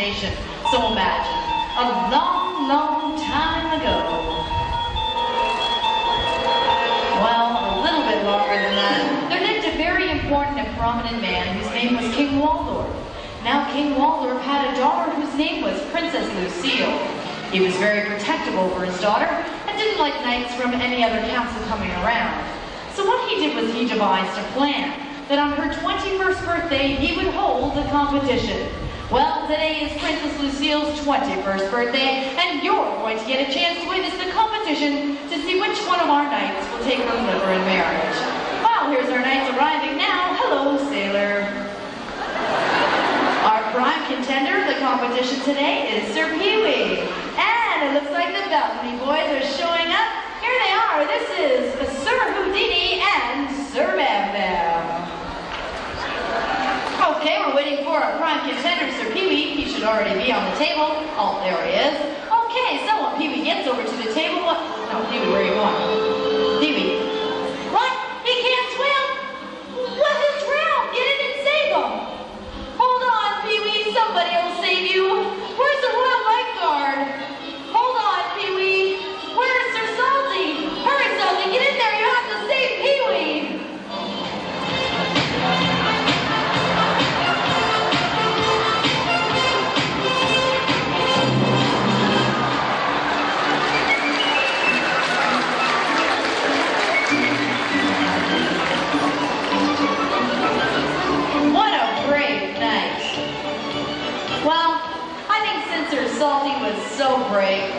imagination. So imagine, a long, long time ago. Well, a little bit longer than that. There lived a very important and prominent man whose name was King Waldorf. Now, King Waldorf had a daughter whose name was Princess Lucille. He was very protective over his daughter and didn't like knights from any other castle coming around. So what he did was he devised a plan that on her 21st birthday he would hold the competition. Well, today is Princess Lucille's 21st birthday, and you're going to get a chance to witness the competition to see which one of our knights will take her liver in marriage. Well, here's our knights arriving now. Hello, sailor. Our prime contender for the competition today is Sir Pee-wee. And it looks like the balcony boys are showing up. Here they are. This is Sir Houdini and Sir Bam Bam. Okay, we're waiting for our prime contender, Sir Pee-wee. He should already be on the table. Oh, there he is. Okay, so when Pee-wee gets over to the table, what? No, Pee-wee, where are you going? Pee-wee. What? He can't swim? Let him drown. Get in and save him. Hold on, Pee-wee. Somebody will save you. Where's the royal lifeguard? Hold on, Pee-wee. Where's Sir Salty? Hurry, Salty. Get in there. You have to save Pee-wee. Salty was so brave.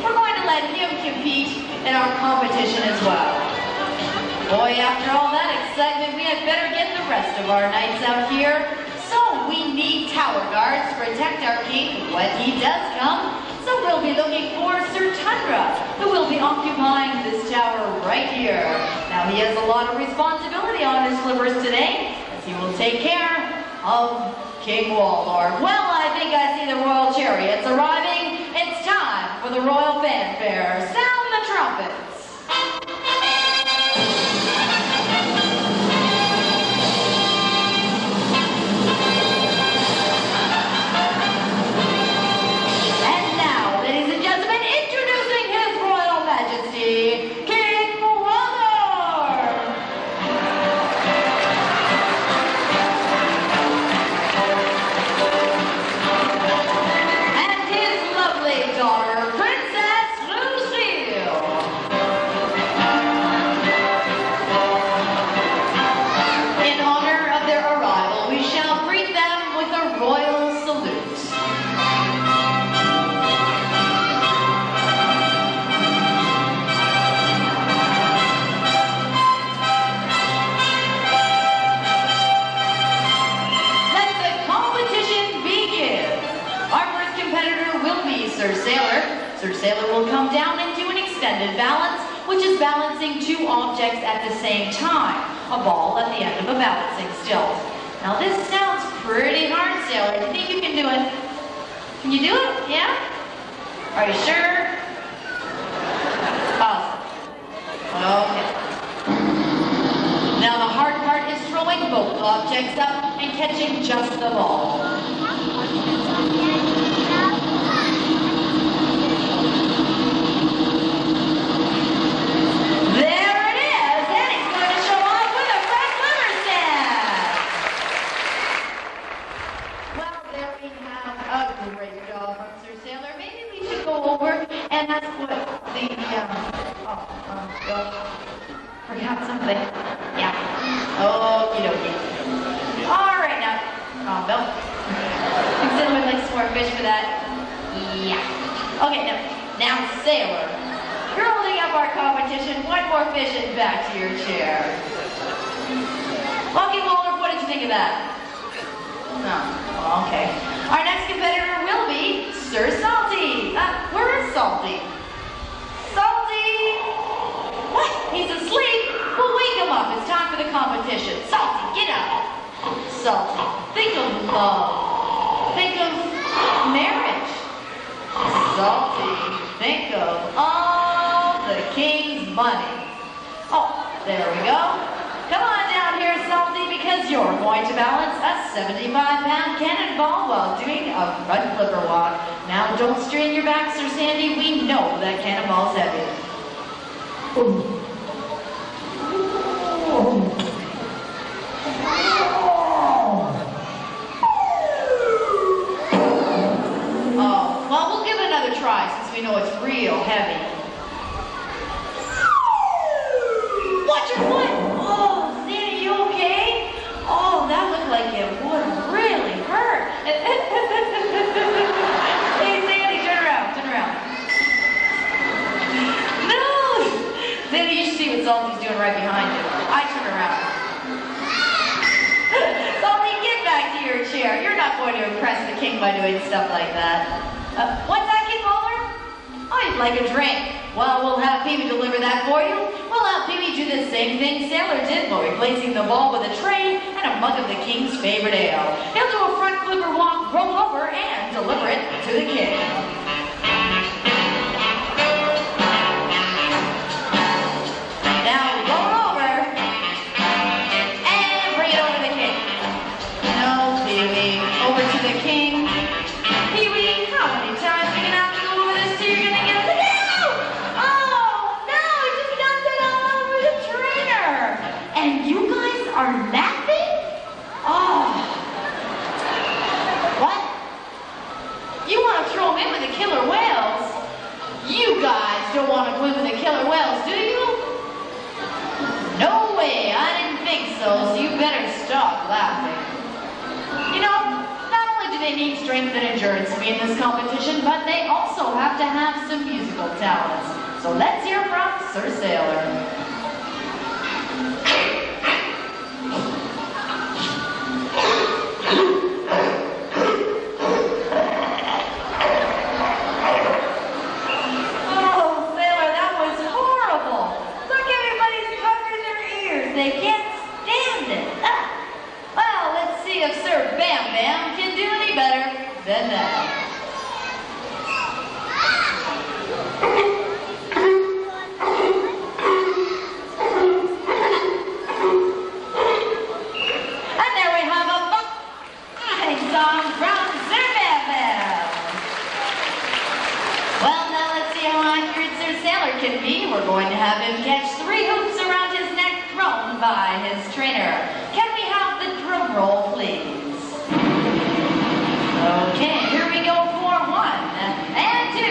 We're going to let him compete in our competition as well. Boy, after all that excitement, we had better get the rest of our knights out here. So we need tower guards to protect our king when he does come. So we'll be looking for Sir Tundra, who will be occupying this tower right here. Now he has a lot of responsibility on his shoulders today, as he will take care of King Waldorf. Well, I think I see the royal chariots arriving. It's time for the royal fanfare. Sound the trumpets. And now, ladies and gentlemen, introducing His Royal Majesty, King Waldorf. Daughter, Princess Lucille. In honor of their arrival, we shall greet them with a royal salute. Let the competition begin. Our first competitor will be Sir Sailor. Sir Sailor will come down and do an extended balance, which is balancing two objects at the same time. A ball at the end of a balancing stilt. Now this sounds pretty hard, Sailor. Do you think you can do it? Can you do it? Yeah? Are you sure? Awesome. Okay. Now the hard part is throwing both objects up and catching just the ball. And that's what the, forgot something. Yeah. Okie dokie. All right, now, Bill. Consider would like some more fish for that. Yeah. Okay, now, Sailor. You're holding up our competition. One more fish and back to your chair. Okay, Waldorf, what did you think of that? Oh, okay. Our next competitor will be Sir Salty. Where is Salty? Salty! What? He's asleep? Well, wake him up. It's time for the competition. Salty, get up. Salty, think of love. Think of marriage. Salty, think of all the king's money. Oh, there we go. Come on down here, Salty, because because you're going to balance a 75-pound cannonball while doing a front flipper walk. Now don't strain your back, Sir Sandy. We know that cannonball's heavy. Oh, well, we'll give it another try since we know it's real heavy. Watch your foot! Oh, Sandy, you okay? Oh, that looked like it would really hurt. Hey, Sandy, turn around, turn around. No! Sandy, you should see what Salty's doing right behind you. I turn around. Salty, get back to your chair. You're not going to impress the king by doing stuff like that. What's that, King Walter? Oh, you'd like a drink. Well, we'll have Pee-wee deliver that for you. We'll have Pee-wee do the same thing Sailor did while replacing the ball with a tray and a mug of the king's favorite ale. He'll do a front flipper walk, roll over, and deliver it to the king. Now roll over and bring it over to the king. No, Pee-wee, over to the king. Pee-wee, how many times are you gonna have to go over this till you're gonna get it? And you guys are laughing? Oh. What? You want to throw him in with the killer whales? You guys don't want to go in with the killer whales, do you? No way, I didn't think so you better stop laughing. You know, not only do they need strength and endurance to be in this competition, but they also have to have some musical talents. So let's hear from Sir Sailor. They can't stand it. Well, let's see if Sir Bam Bam can do any better than that. And there we have a fine song from Sir Bam Bam. Well, now let's see how accurate Sir Sailor can be. We're going to have him catch 3 hoops around his neck thrown by his trainer. Can we have the drum roll, please? Okay, here we go for 1 and 2.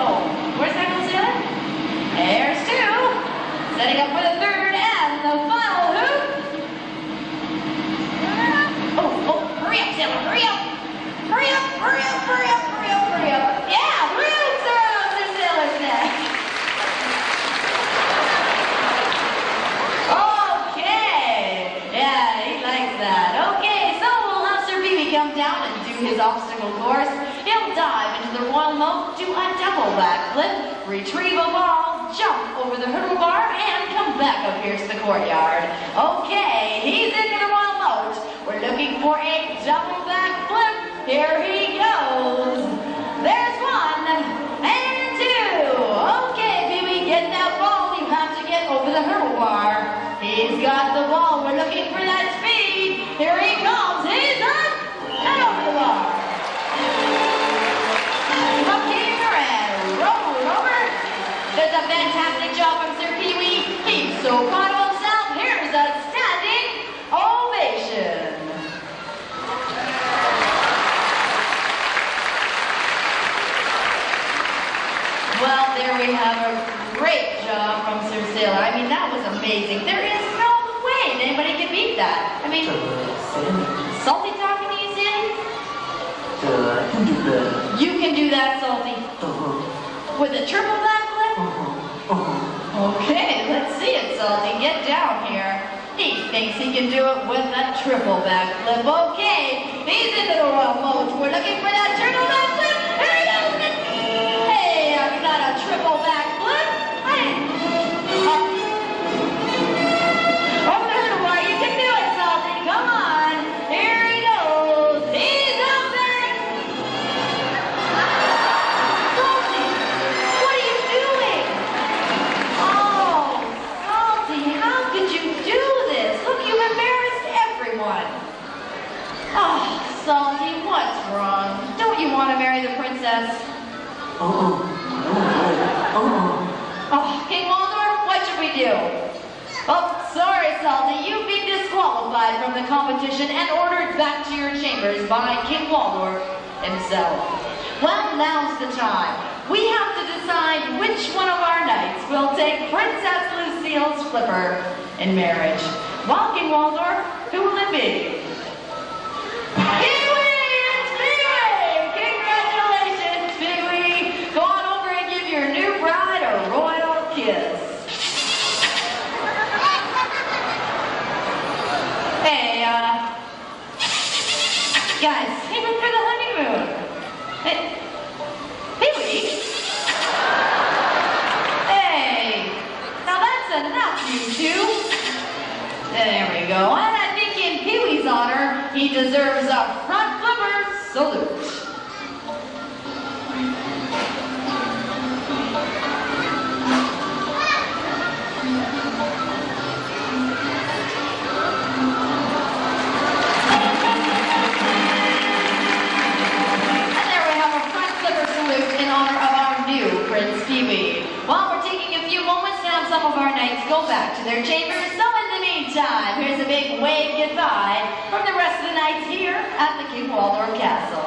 Oh, where's that go, Sailor? There's 2. Setting up for the 3rd and the final hoop. Oh, hurry up, Sailor, hurry up. Hurry up, hurry up, hurry up, hurry up, hurry up. Yeah, roots around the Sailor's neck. Come down and do his obstacle course. He'll dive into the royal moat, do a double backflip, retrieve a ball, jump over the hurdle bar, and come back up here to the courtyard. Okay, he's into the royal moat. We're looking for a double backflip. Here he goes. There's 1 and 2. Okay, Pee-wee, get that ball. You have to get over the hurdle bar. He's got the ball. We're looking for that speed. Here he comes. He's up. And over the bar. Up here and roll over. There's a fantastic job from Sir Pee-wee. He's so proud of himself. Here's a standing ovation. Well, there we have a great job from Sir Sailor. I mean, that was amazing. There is no way anybody can beat that. I mean, Salty talking to you, Sandy? I can do that. You can do that, Salty. With a triple backflip? Okay, let's see it, Salty. Get down here. He thinks he can do it with a triple backflip. Okay, he's into the royal moat. We're looking for that triple backflip. Here he goes. Hey, I've got a triple backflip. Over the hurdle bar, you can do it, Salty. Come on. Here he goes. He's up there. Salty, what are you doing? Oh, Salty, how could you do this? Look, you've embarrassed everyone. you want to marry the princess? Oh. Oh, King Waldorf, what should we do? Oh, sorry, Salty, you've been disqualified from the competition and ordered back to your chambers by King Waldorf himself. Well, now's the time. We have to decide which one of our knights will take Princess Lucille's flipper in marriage. Well, King Waldorf, who will it be? Pee-wee! It's Pee-wee! Congratulations, Pee-wee! Go on over and give your new bride a royal kiss. Hey, guys, save it for the honeymoon. Hey, Pee-wee? Hey, now that's enough, you two. There we go. And I think in Pee-wee's honor, he deserves a front flipper salute. In honor of our new Prince Pee-wee. Well, we're taking a few moments to have some of our knights go back to their chambers. So in the meantime, here's a big wave goodbye from the rest of the knights here at the King Waldorf Castle.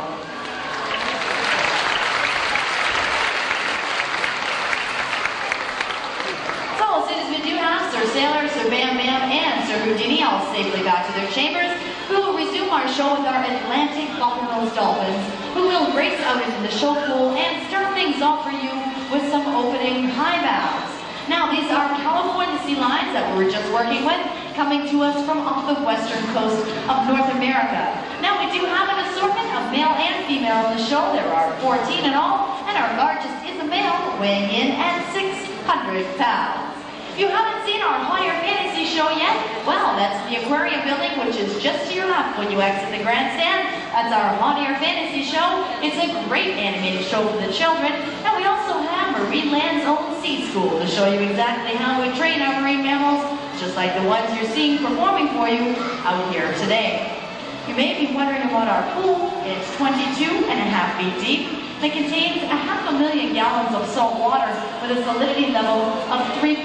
So as soon as we do have Sir Sailor, Sir Bam Bam, and Sir Houdini all safely back to their chambers, we will resume our show with our Atlantic bottlenose dolphins, who will race out into the show pool and start things off for you with some opening high bows. Now, these are California sea lions that we were just working with, coming to us from off the western coast of North America. Now, we do have an assortment of male and female in the show. There are 14 in all, and our largest is a male, weighing in at 600 pounds. If you haven't seen our higher fantasy show yet, well, that's the aquarium building, which is just to your left when you exit the grandstand. That's our Hot Air Fantasy Show. It's a great animated show for the children. And we also have Marine Land's own Sea School to show you exactly how we train our marine mammals, just like the ones you're seeing performing for you out here today. You may be wondering about our pool. It's 22.5 feet deep. It contains 500,000 gallons of salt water with a salinity level of 3%.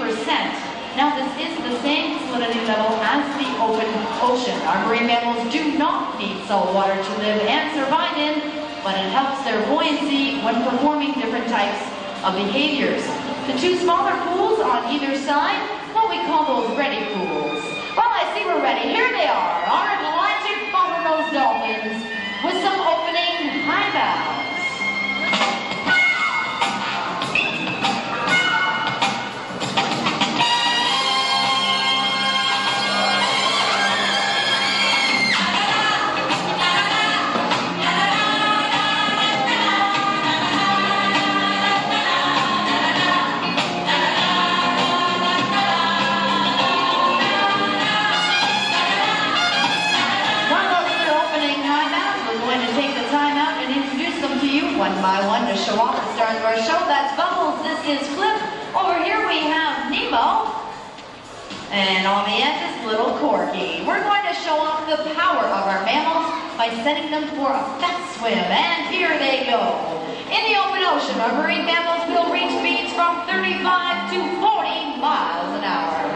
Now, this is the same salinity level as the open ocean. Our marine mammals do not need salt water to live and survive in, but it helps their buoyancy when performing different types of behaviors. The two smaller pools on either side, well, we call those ready pools. Well, I see we're ready. Here they are, our Atlantic bottlenose dolphins with some opening high bows. One by one to show off the stars of our show. That's Bubbles, this is Flip. Over here we have Nemo. And on the end is Little Corky. We're going to show off the power of our mammals by sending them for a fast swim. And here they go. In the open ocean, our marine mammals will reach speeds from 35 to 40 miles an hour.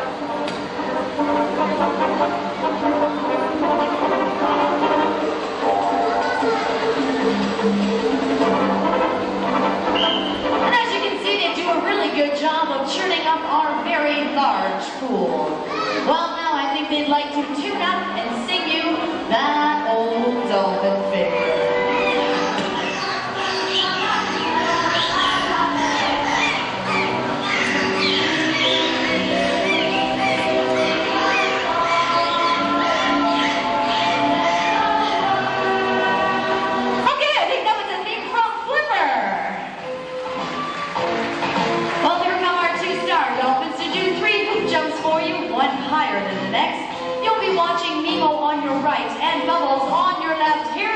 Good job of churning up our very large pool. Well, now I think they'd like to tune up and sing you that old dolphin figure. Higher than the next. You'll be watching Nemo on your right and Bubbles on your left. Here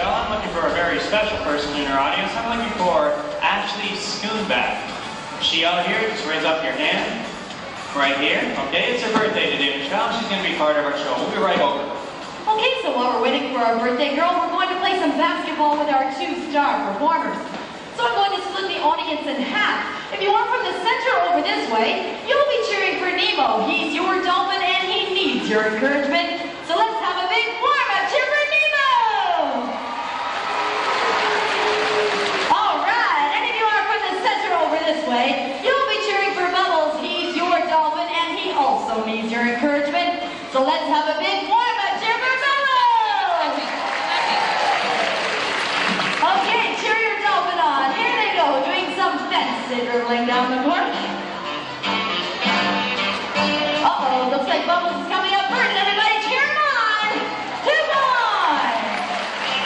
Michelle. I'm looking for a very special person in our audience. I'm looking for Ashley Schoonback. Is she out here? Just raise up your hand. Right here. Okay, it's her birthday today, Michelle. She's going to be part of our show. We'll be right over. Okay, so while we're waiting for our birthday girl, we're going to play some basketball with our two star performers. So I'm going to split the audience in half. If you are from the center over this way, you'll be cheering for Nemo. He's your dolphin and he needs your encouragement. So let's have a big warm-up cheer for Nemo! All right, and if you are from the center over this way, you'll be cheering for Bubbles. He's your dolphin and he also needs your encouragement. So let's have a big warm-up cheer for Bubbles! Okay, cheer your dolphin on. Here they go, doing some fancy dribbling down the court. Uh-oh, looks like Bubbles is coming up first. Everybody cheer him on! 2 points!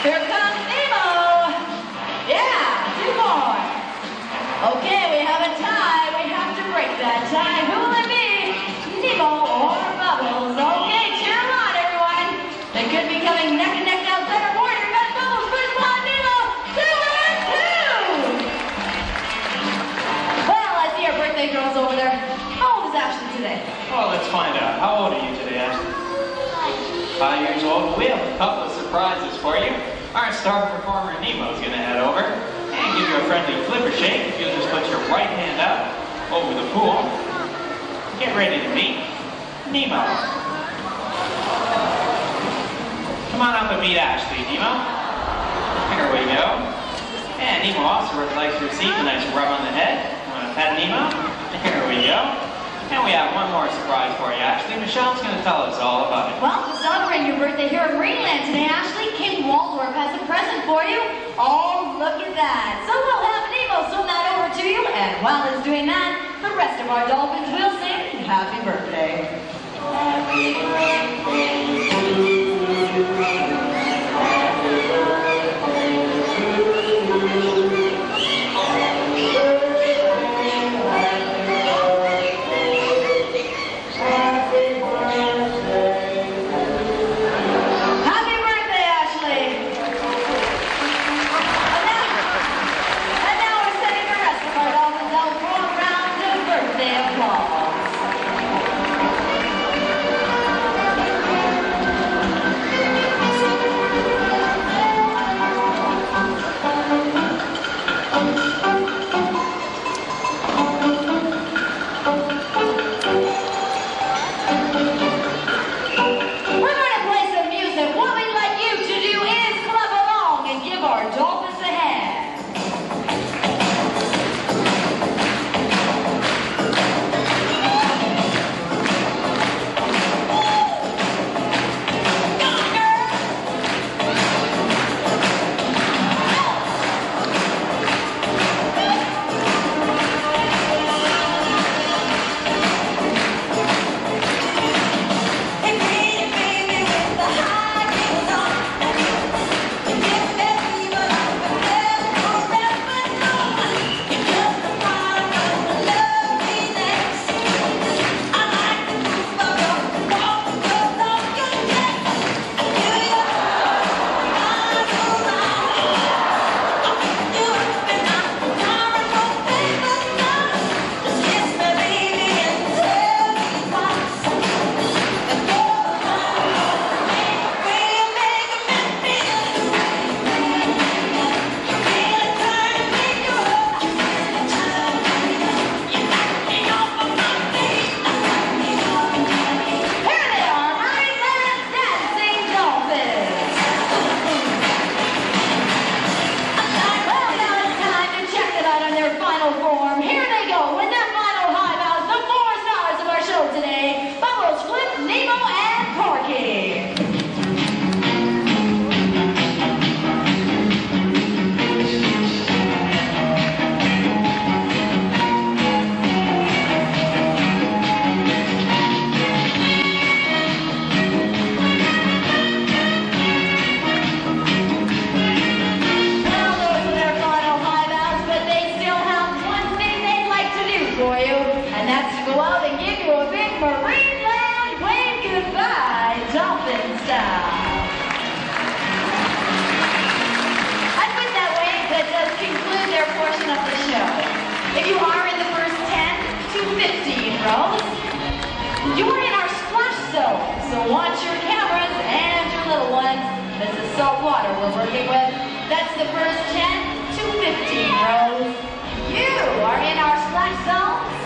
Here comes Nemo! Yeah, 2 points. Okay, we have a tie. We have to break that tie. Who will it be? Nemo or Bubbles? Okay, cheer him on, everyone. They could be coming neck and neck down center court. Here comes Bubbles. First one, Nemo. 2 and 2. Well, I see our birthday girls over there. How old is Ashley today? Well, let's find out. How old are you today, Ashley? 5 years old. We have a couple of surprises for you. Our star performer, Nemo, is going to head over and give you a friendly flipper shake. If you'll just put your right hand out over the pool. Get ready to meet Nemo. Come on up and meet Ashley, Nemo. Here we go. And Nemo also would like to receive a nice rub on the head. Want to pet Nemo? Here we go. And we have one more surprise for you, Ashley. Michelle's going to tell us all about it. Well, to celebrate your birthday here in Greenland today, Ashley, King Waldorf has a present for you. Oh, look at that. So we'll have Nemo swim that over to you, and while he's doing that, the rest of our dolphins will sing Happy Birthday. Happy birthday to you. Happy birthday to you.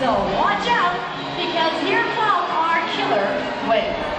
So watch out, because here come our killer whales.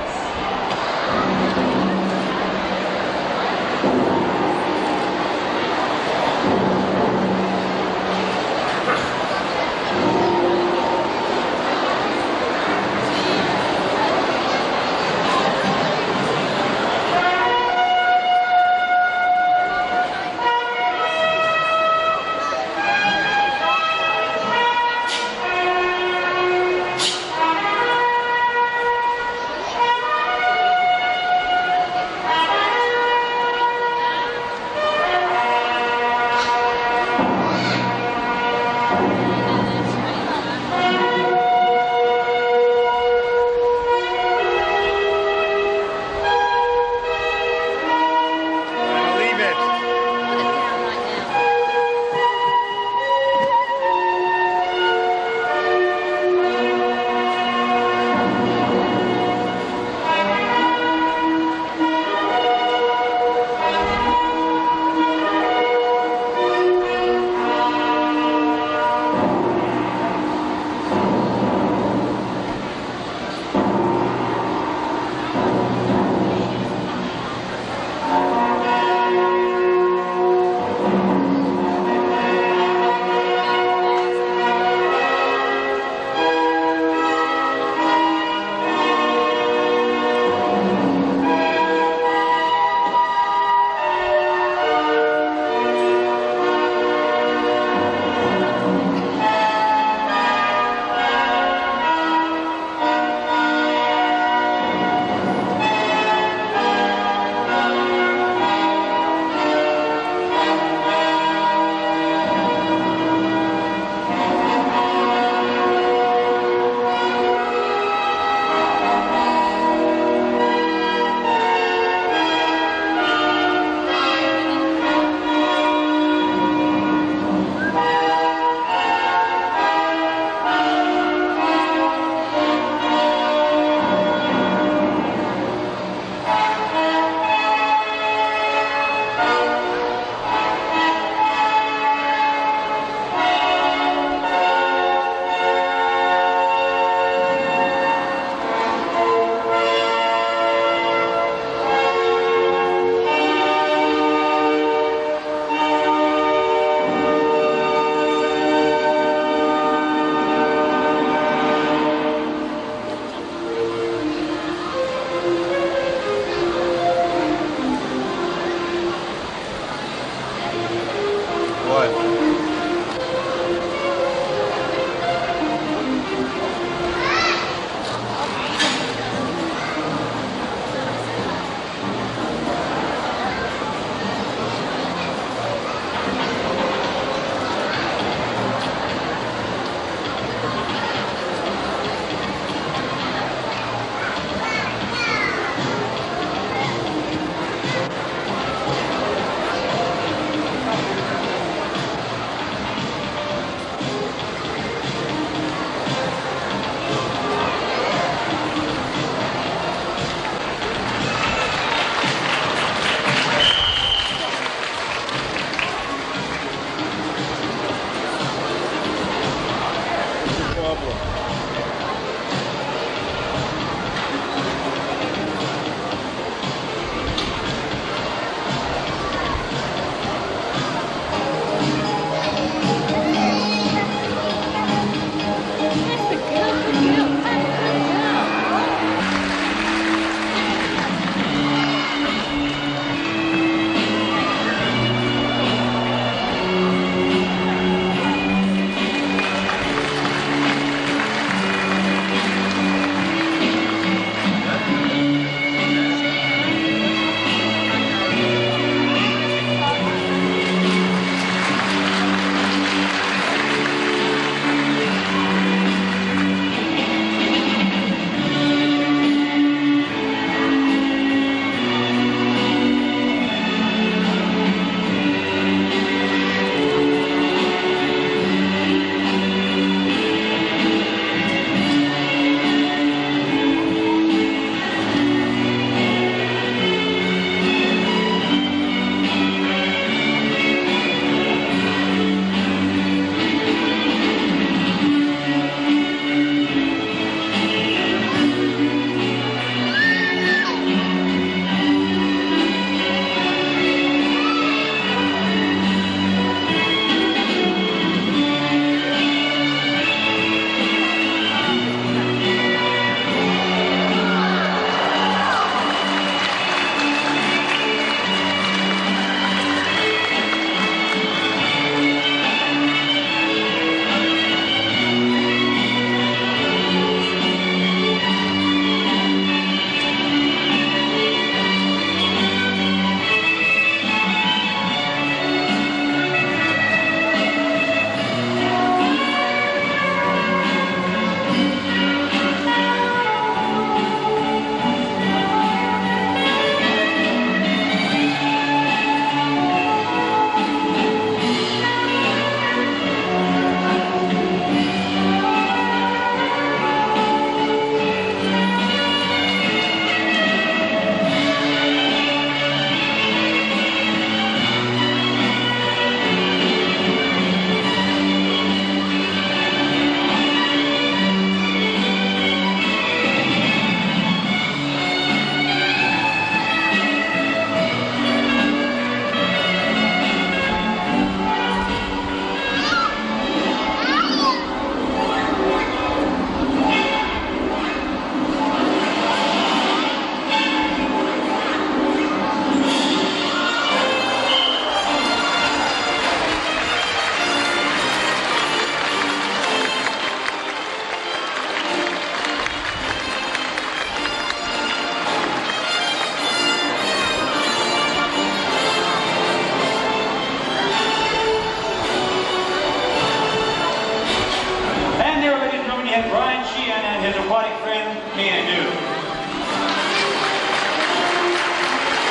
hit Ryan Sheehan and his aquatic friend, Can Do.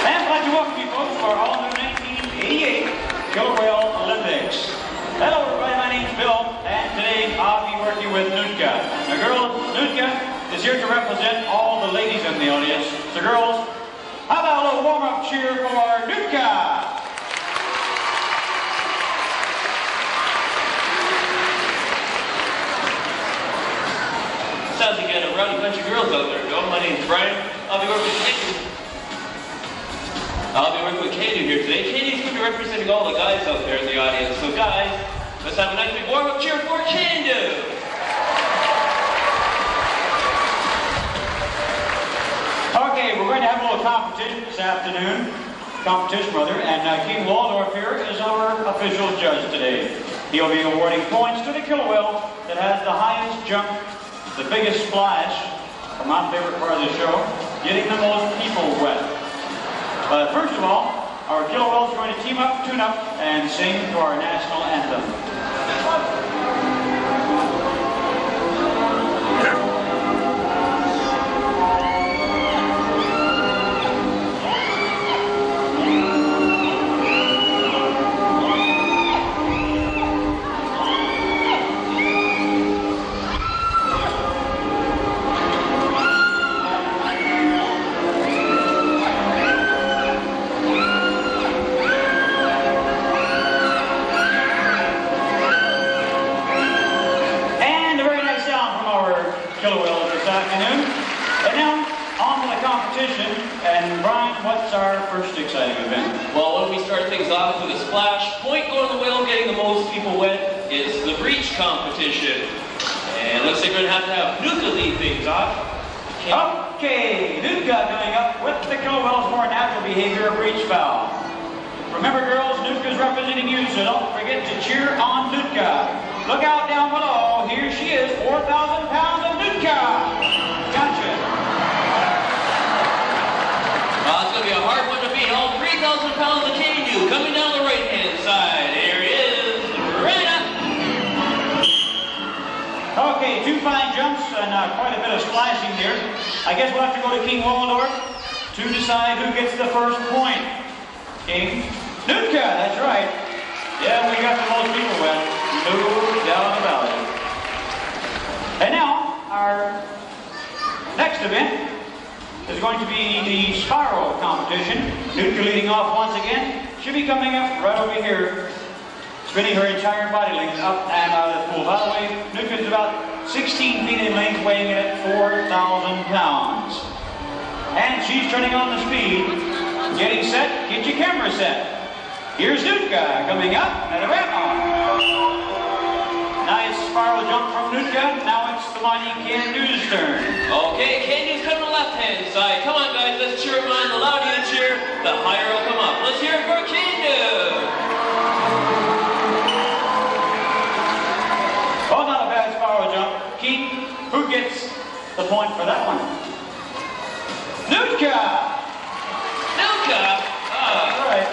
And I'd like to welcome you folks to our all-new 1988 Killer Whale Olympics. Hello everybody, my name's Bill, and today I'll be working with Nutka. Now girls, Nutka is here to represent all the ladies in the audience. So girls, how about a little warm-up cheer for Nutka? Sounds like you got a rowdy bunch of girls out there, Bill. My name's Brian. I'll be working with Katie here today. Katie's going to be representing all the guys out there in the audience. So guys, let's have a nice big warm-up cheer for Candu. Okay, we're going to have a little competition this afternoon. And King Waldorf here is our official judge today. He'll be awarding points to the killer whale that has the highest jump, the biggest splash, for my favorite part of the show, getting the most people wet. But first of all, our killer whales are going to team up, tune up, and sing to our national anthem. And Brian, what's our first exciting event? Well, when we start things off with a splash, point going to the whale getting the most people wet is the breach competition. And it looks like we're going to have Nutka lead things off. Okay, Nutka coming up with the killer whale's more natural behavior, a breach foul. Remember girls, Nutka's representing you, so don't forget to cheer on Nutka. Look out down below, here she is, 4,000 pounds of Nutka. Gotcha. It's going to be a hard one to beat. All 3,000 pounds of Candu coming down the right-hand side. Here he is, right up. Okay, 2 fine jumps and quite a bit of splashing here. I guess we'll have to go to King Waldorf to decide who gets the first point. King? Nutka, that's right. Yeah, we got the most people wet. No doubt about it. And now, our next event is going to be the spiral competition. Nutka leading off once again. She'll be coming up right over here, spinning her entire body length up and out of the pool. By the way, Nutka's about 16 feet in length, weighing in at 4,000 pounds. And she's turning on the speed. Getting set, get your camera set. Here's Nutka coming up, and a wrap on. Nice spiral jump from Nutka. Now it's the mighty Candu's turn. Okay, Candu's coming to the left-hand side. Come on, guys, let's cheer him on. The louder you cheer, the higher he'll come up. Let's hear it for Candu. Oh, not a bad spiral jump. Keith, who gets the point for that one? Nutka! Nutka? All right.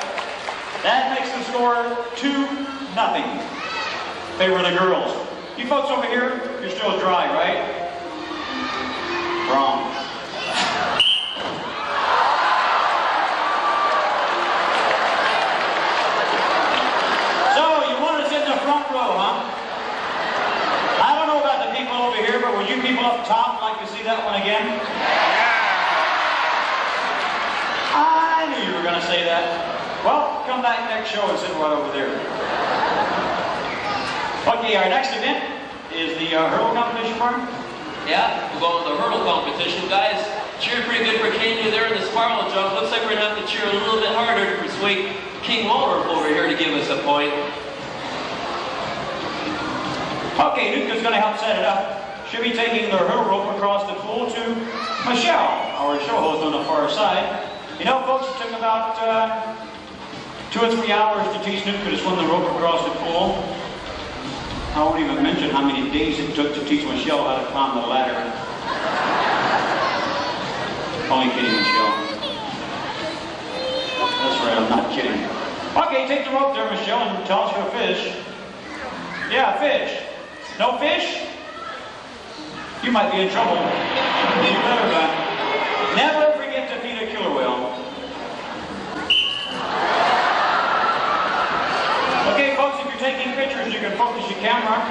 That makes the score 2-0. Favor of the girls. You folks over here, you're still dry, right? Wrong. So, you want to sit in the front row, huh? I don't know about the people over here, but would you people up top like to see that one again? I knew you were going to say that. Well, come back next show and sit right over there. Okay, our next event is the hurdle competition part. Yeah, we're going with the hurdle competition. Guys, cheered pretty good for Candu there in the spiral jump. Looks like we're going to have to cheer a little bit harder to persuade King Waldorf over here to give us a point. Okay, Nutka's going to help set it up. She'll be taking the hurdle rope across the pool to Michelle, our show host on the far side. You know, folks, it took about 2 or 3 hours to teach Nutka to swim the rope across the pool. I won't even mention how many days it took to teach Michelle how to climb the ladder. Only kidding, Michelle. That's right, I'm not kidding. Okay, take the rope there, Michelle, and tell us your fish. Yeah, fish. No fish? You might be in trouble. You better not. Never forget to feed a killer whale. Okay, folks, if you're taking pictures, you can focus your camera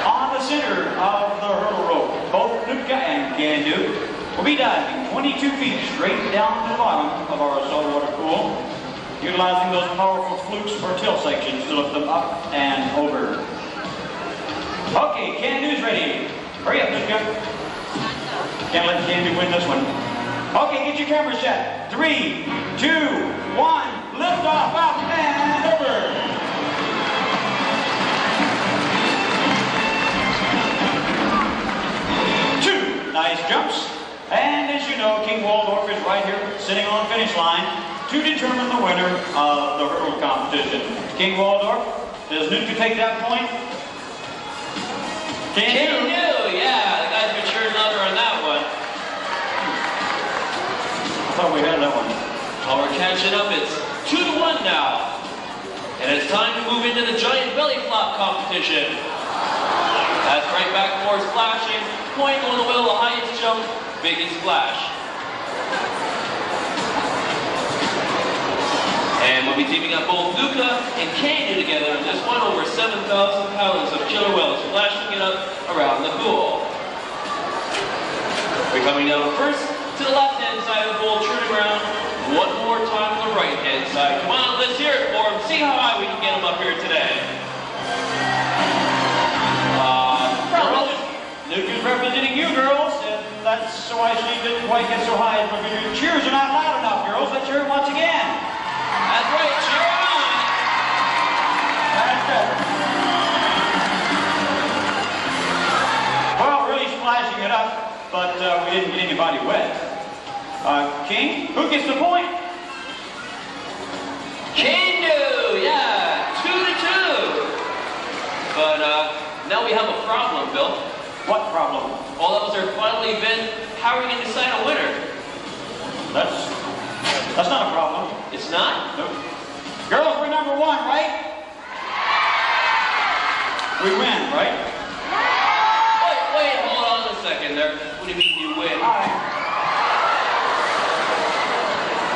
on the center of the hurdle rope. Both Nutka and Gandu will be diving 22 feet straight down to the bottom of our saltwater pool, utilizing those powerful flukes or tail sections to lift them up and over. Okay, Gandu's ready. Hurry up, Nutka. Can't let Gandu win this one. Okay, get your camera set. 3, 2, 1. Lift off, up, and over. Two nice jumps. And as you know, King Waldorf is right here sitting on the finish line to determine the winner of the hurdle competition. King Waldorf, does Nutka take that point? Can do, yeah. The guys been cheering louder on that one. I thought we had that one. Oh, we're catching up. It's 2-1 now. And it's time to move into the giant belly flop competition. That's right back more splashing. Point on the wheel, the highest jump, biggest splash. And we'll be teaming up both Nutka and Candy together in this one over 7,000 pounds of killer whale splashing it up around the pool. We're coming down first to the left-hand side of the pool, turning around one more time on the right-hand side. Come on, let's hear it for him. See how high we can get him up here today. Nutka's representing you, girls, and that's why she didn't quite get so high. But your cheers are not loud enough, girls. Let's hear it once again. That's right, cheer on. That's better. Well, really splashing it up, but we didn't get anybody wet. King, who gets the point? Can do, yeah, 2-2. But now we have a problem, Bill. What problem? Well, that was our final event. How are we going to decide a winner? That's not a problem. It's not? Nope. Girls, we're number one, right? We win, right? Wait, hold on a second there. What do you mean you win? All right.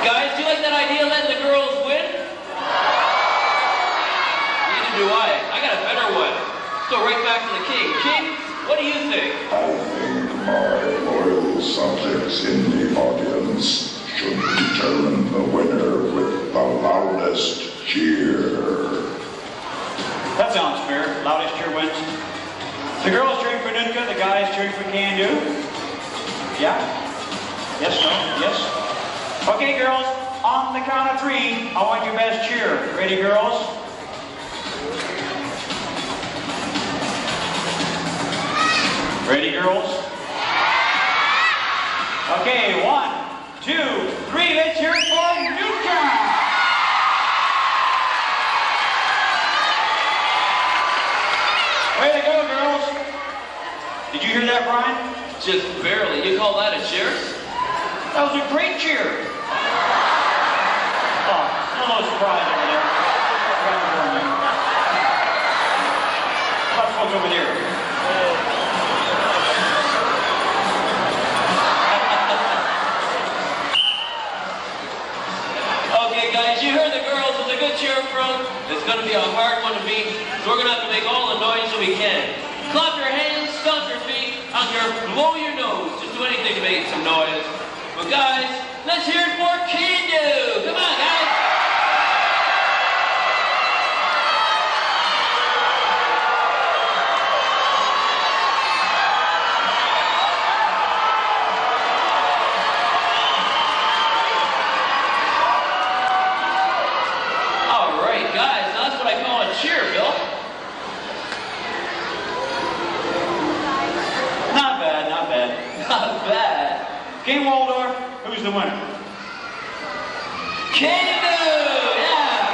Guys, do you like that idea of letting the girls win? Neither do I. I got a better one. Let's go right back to the king. King, what do you think? I think my loyal subjects in the audience should determine the winner with the loudest cheer. That sounds fair. Loudest cheer wins. The girls cheering for Nutka, the guys cheering for Can-Do. Yeah? Yes, no? Yes? Okay, girls, on the count of 3, I want your best cheer. Ready, girls? Ready, girls? Okay, 1, 2, 3, let's hear it for Nutka! Way to go, girls! Did you hear that, Brian? Just barely. You call that a cheer? That was a great cheer! Oh, a little surprise over there. Let's look over there. Okay, guys, you heard the girls. It's a good cheer from. It's going to be a hard one to beat, so we're going to have to make all the noise that we can. Clap your hands, stomp your feet, out here, blow your nose. Just do anything to make some noise. But guys, let's hear it for Can-Do. Come on, guys. All right, guys, now that's what I call a cheer, Bill. Not bad, not bad. Not bad. King Waldorf, who's the winner? Can-Do, yeah.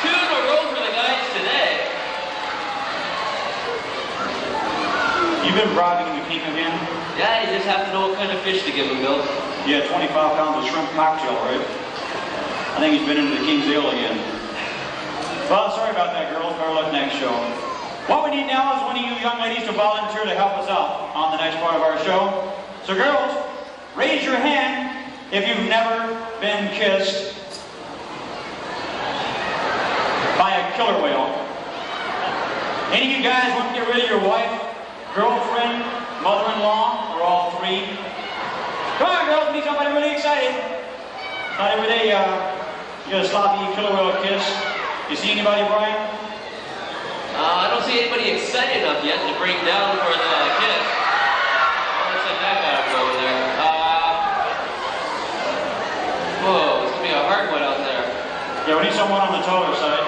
2 in a row for the guys today. You've been bribing the king again? Yeah, you just have to know what kind of fish to give him, Bill. Yeah, 25 pounds of shrimp cocktail, right? I think he's been into the king's ale again. Well, sorry about that, girls. Better luck next show. What we need now is one of you young ladies to volunteer to help us out on the next part of our show. So girls, raise your hand if you've never been kissed by a killer whale. Any of you guys want to get rid of your wife, girlfriend, mother-in-law, or all three? Come on, girls, be somebody really excited. Not every day you get a sloppy killer whale kiss. You see anybody, Brian? I don't see anybody excited enough yet to bring down for the kiss. Oh, looks like that guy over there. Whoa, it's gonna be a hard one out there. Yeah, we need someone on the taller side.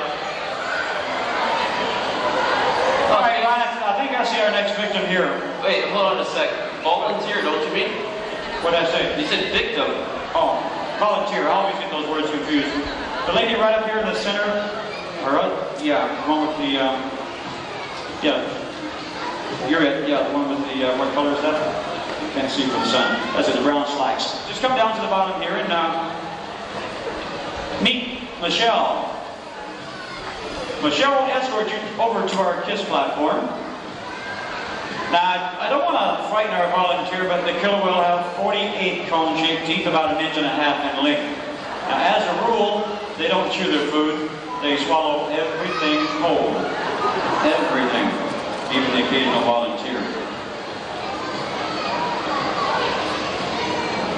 All right, Brian, I think I see our next victim here. Wait, hold on a sec. Volunteer, don't you mean? What did I say? You said victim. Oh, volunteer. I always get those words confused. The lady right up here in the center, yeah, the one with the, yeah, you're it, yeah, the one with the, what color is that? Can't see from the sun. That's it, the brown slacks. Just come down to the bottom here and meet Michelle. Michelle will escort you over to our KISS platform. Now, I don't want to frighten our volunteer, but the killer whale have 48 cone-shaped teeth, about 1.5 inches in length. Now, as a rule, they don't chew their food. They swallow everything whole. Everything. Even the occasional volunteer.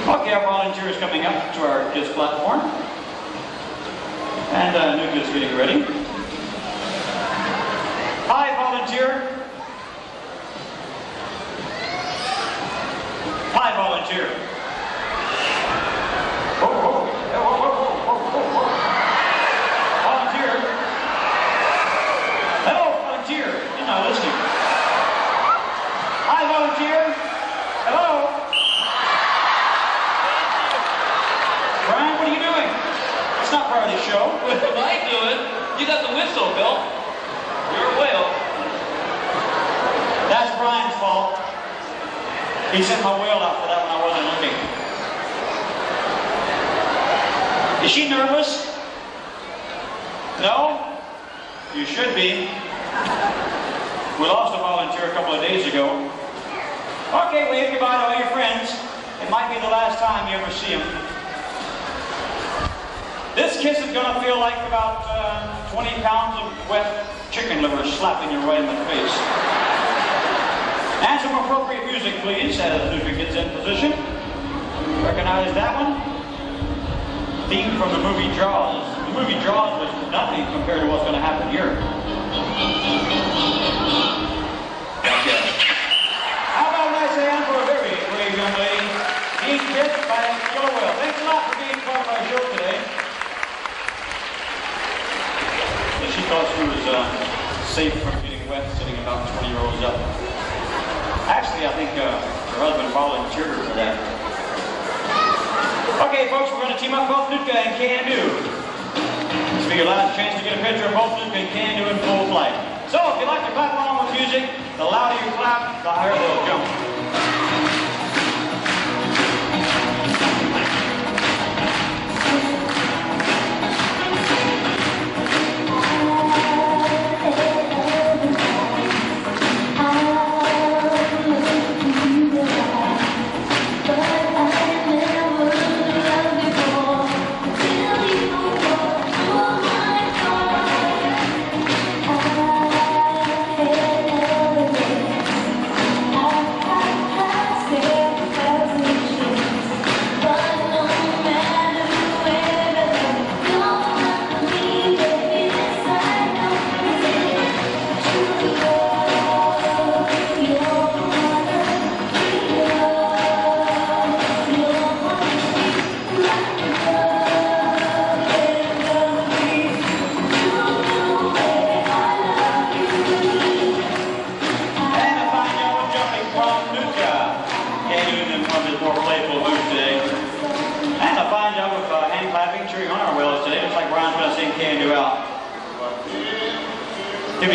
Okay, our volunteer is coming up to our KISS platform. And Nuka is getting ready. Hi, volunteer. Hi, volunteer. Whoa, whoa, whoa, whoa, whoa, whoa, whoa. Volunteer. Hello, volunteer. You're not listening. Hi, volunteer. Hello. Brian, what are you doing? It's not part of the show. What am I doing? You got the whistle, Bill. You're a whale. That's Brian's fault. He sent my whale out for that when I wasn't looking. Is she nervous? No? You should be. We lost a volunteer a couple of days ago. Okay, wave goodbye to all your friends. It might be the last time you ever see them. This kiss is going to feel like about 20 pounds of wet chicken liver slapping you right in the face. And some appropriate music, please, as Nuka gets in position. Recognize that one? Theme from the movie Jaws. The movie Jaws was nothing compared to what's going to happen here. Okay. How about a nice hand for a very brave young lady being kissed by a killer whale? Thanks a lot for being part of our show today. She thought she was safe from getting wet sitting about 20 rows up. Actually, I think her husband volunteered her for that. Okay, folks, we're going to team up both Nuka and Can-Do. This will be your last chance to get a picture of both Nuka and Can-Do in full flight. So, if you'd like to clap along with music, the louder you clap, the higher they'll jump.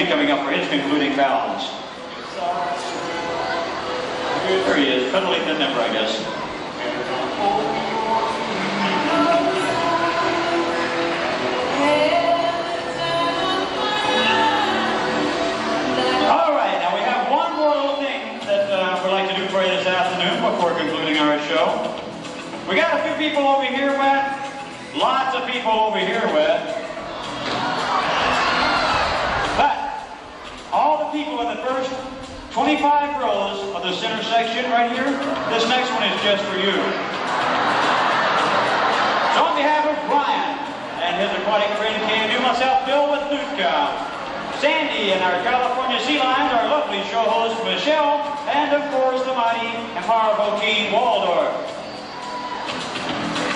Coming up for his concluding balance. There he is, pedaling the number, I guess. All right, now we have one show. We got a few people over here wet. Lots of people over here wet. But all the people in the first 25 rows of the center section right here, this next one is just for you. So on behalf of Brian and his aquatic friend Candu, myself, Bill with Nutka, Sandy and our California Sea Lions, our lovely show host Michelle, and of course the mighty and powerful King Waldorf.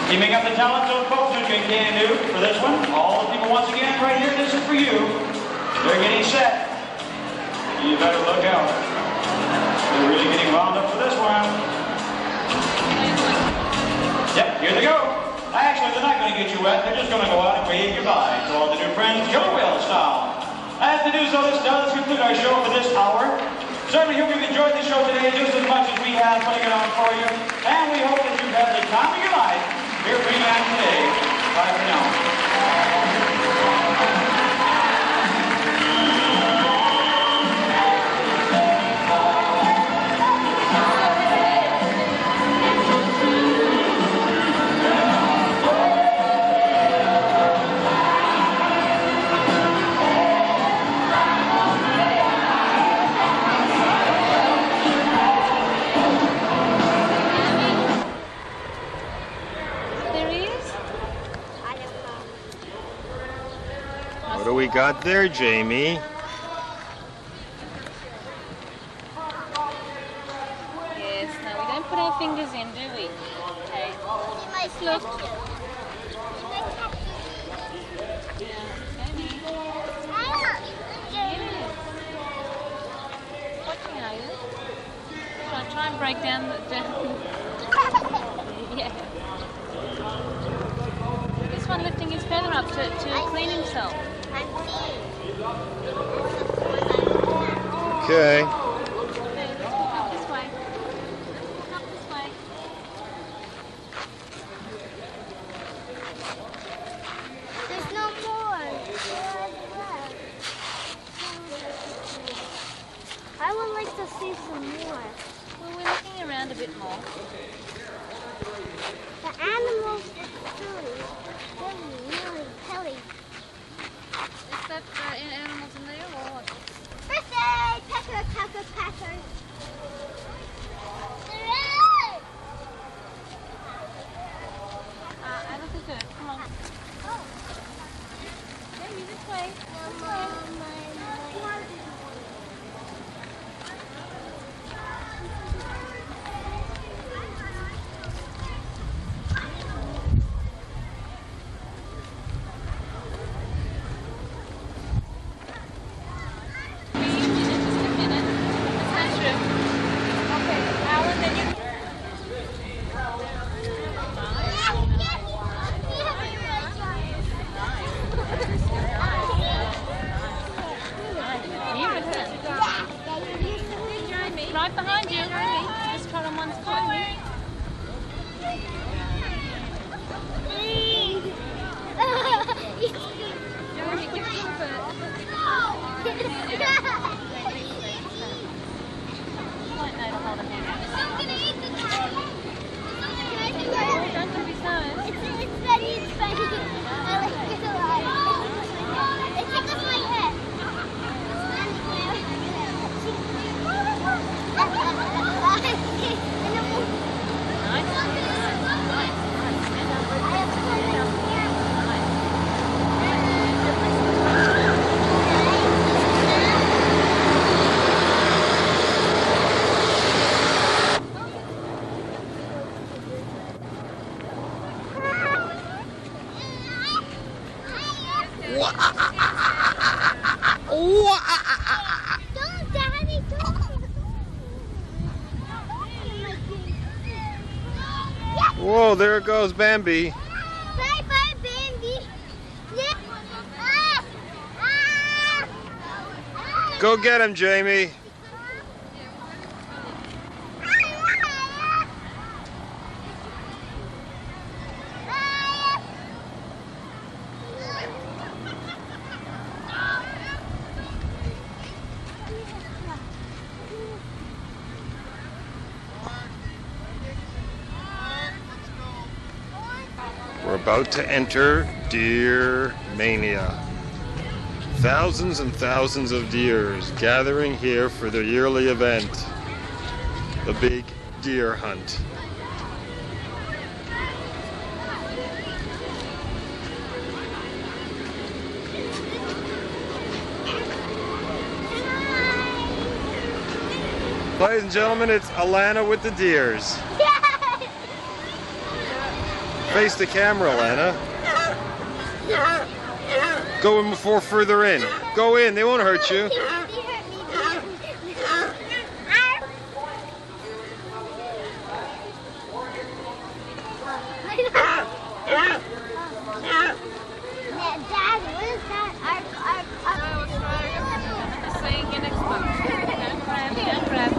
Teaming up the talents of both Nutka and Candu for this one. All the people once again right here, this is for you. They're getting set. You better look out. They're really getting wound up for this one. Yep, here they go. Actually, they're not going to get you wet. They're just going to go out and wave goodbye to all the new friends, Joe Whale style. As they do so, this does conclude our show for this hour. Certainly hope you've enjoyed the show today just as much as we have putting it on for you. And we hope that you've had the time of your life here for you today. Bye for now. What do we got there, Jamie? Yes, no, we don't put our fingers in, do we? Okay. Look. Watching, are you? Try and break down the... Yeah. This one lifting his feather up to clean himself. Okay. Up this way. Up this way. There's no more. I would like to see some more. Well, we're looking around a bit more. The animals are silly. Really silly. Is that animals in there or what? Birthday! Packers. Look at it. Come on. Oh. Jamie, this way. This way. Right behind you. Just trot on one spot. Jeremy, give me a bird. Might know to hold a hand. Don't you be so. It's funny. I like it a lot. It tickles my head. Don't, Daddy, don't. Whoa, there goes Bambi. Bye-bye, Bambi. Go get him, Jamie. about to enter Deer Mania. Thousands and thousands of deers gathering here for the yearly event, the big deer hunt. Ladies and gentlemen, it's Alana with the deers. Face the camera, Alana. Go in before further in. Go in, they won't hurt you. Dad, what is that? Saying your next one. Don't grab.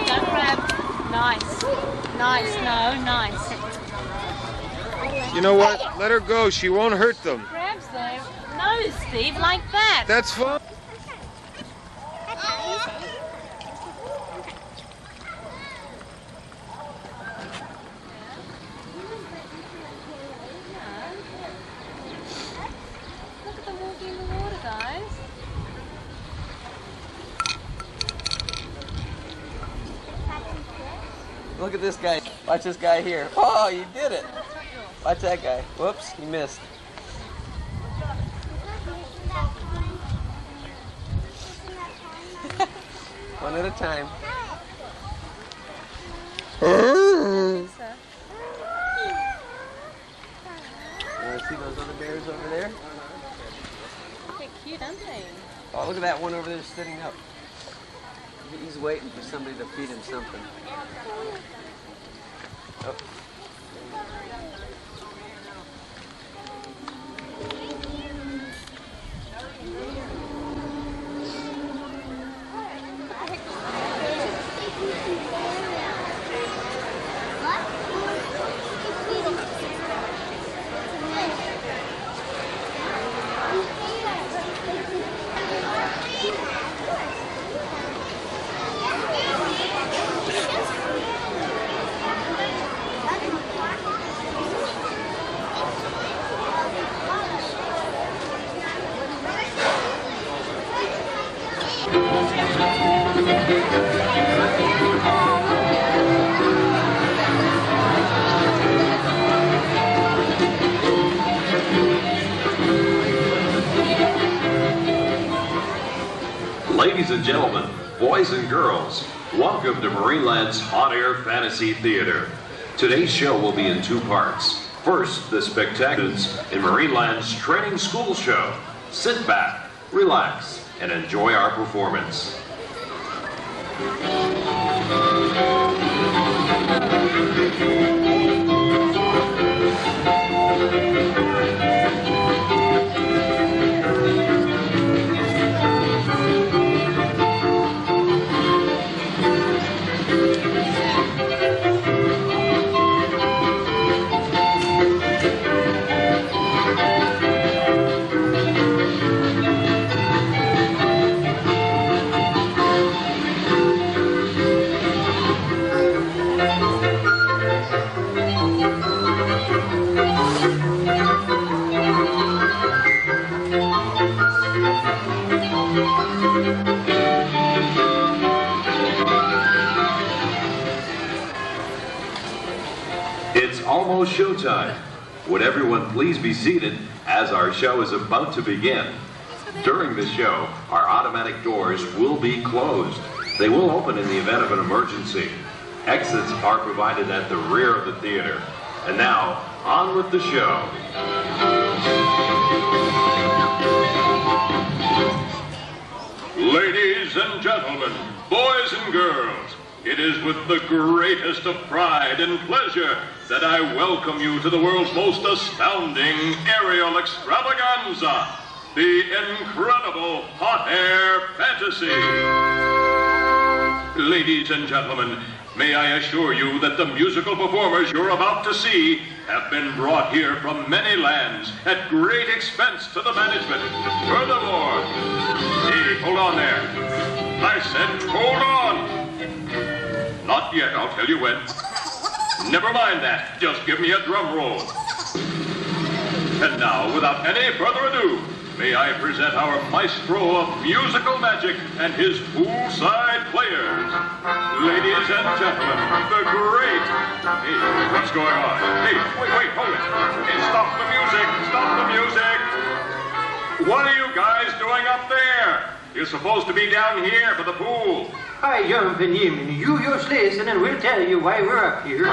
Don't grab. Nice. Nice. No, nice. You know what? Let her go. She won't hurt them. Grabs there. No, Steve, like that. That's fine. Look at them walking in the water, guys. Look at this guy. Watch this guy here. Oh, you did it. Watch that guy. Whoops, he missed. One at a time. You want to see those other bears over there? They're cute, aren't they? Oh, look at that one over there sitting up. He's waiting for somebody to feed him something. Oh. Ladies and gentlemen, boys and girls, welcome to Marineland's Hot Air Fantasy Theater. Today's show will be in two parts. First, the spectaculars in Marineland's training school show. Sit back, relax, and enjoy our performance. It's almost showtime. Would everyone please be seated as our show is about to begin? During the show, our automatic doors will be closed. They will open in the event of an emergency. Exits are provided at the rear of the theater. And now, on with the show. Ladies and gentlemen, boys and girls, it is with the greatest of pride and pleasure that I welcome you to the world's most astounding aerial extravaganza, the incredible Hot Air Fantasy. Ladies and gentlemen, may I assure you that the musical performers you're about to see have been brought here from many lands at great expense to the management. Furthermore, hey, hold on there. I said hold on. Not yet, I'll tell you when. Never mind that, just give me a drum roll. And now, without any further ado, may I present our maestro of musical magic and his poolside players. Ladies and gentlemen, the great... Hey, what's going on? Hey, wait, hold it. Hey, stop the music, stop the music. What are you guys doing up there? You're supposed to be down here for the pool. Hi, jump in, you just listen and we'll tell you why we're up here.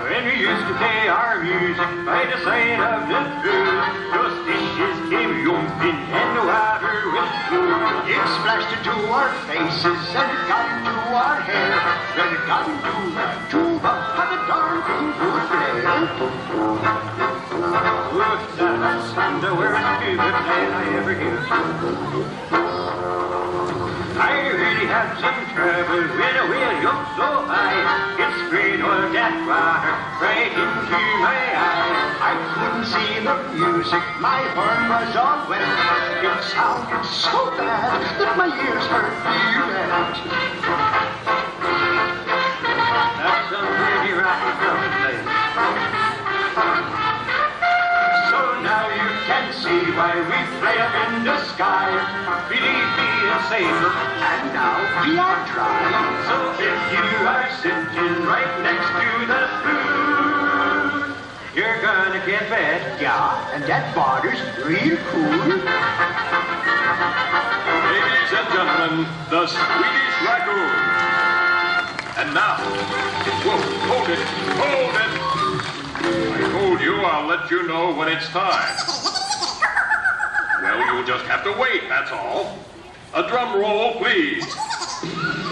When we used to play our music by the side of the pool, those fishes came jumping and the water went through. It splashed into our faces and it got into our hair. When it got into the tuba, how the darn thing would play. That's the worst tuba play I ever heard. I really have some trouble with a wheel jump so high. It sprayed all that water right into my eye. I couldn't see the music, my horn was all wet. It sounded so bad that my ears hurt me red. That's some pretty rotten drum playing. So now you can see why we fly up in the sky. Believe me, it's safer, and now we are dry. So if you are sitting right next to the pool, you're gonna get wet, yeah, and that water's real cool. Ladies and gentlemen, the Swedish Raccoon. And now, whoa, hold it. I told you I'll let you know when it's time. Well, you'll just have to wait, that's all. A drum roll, please.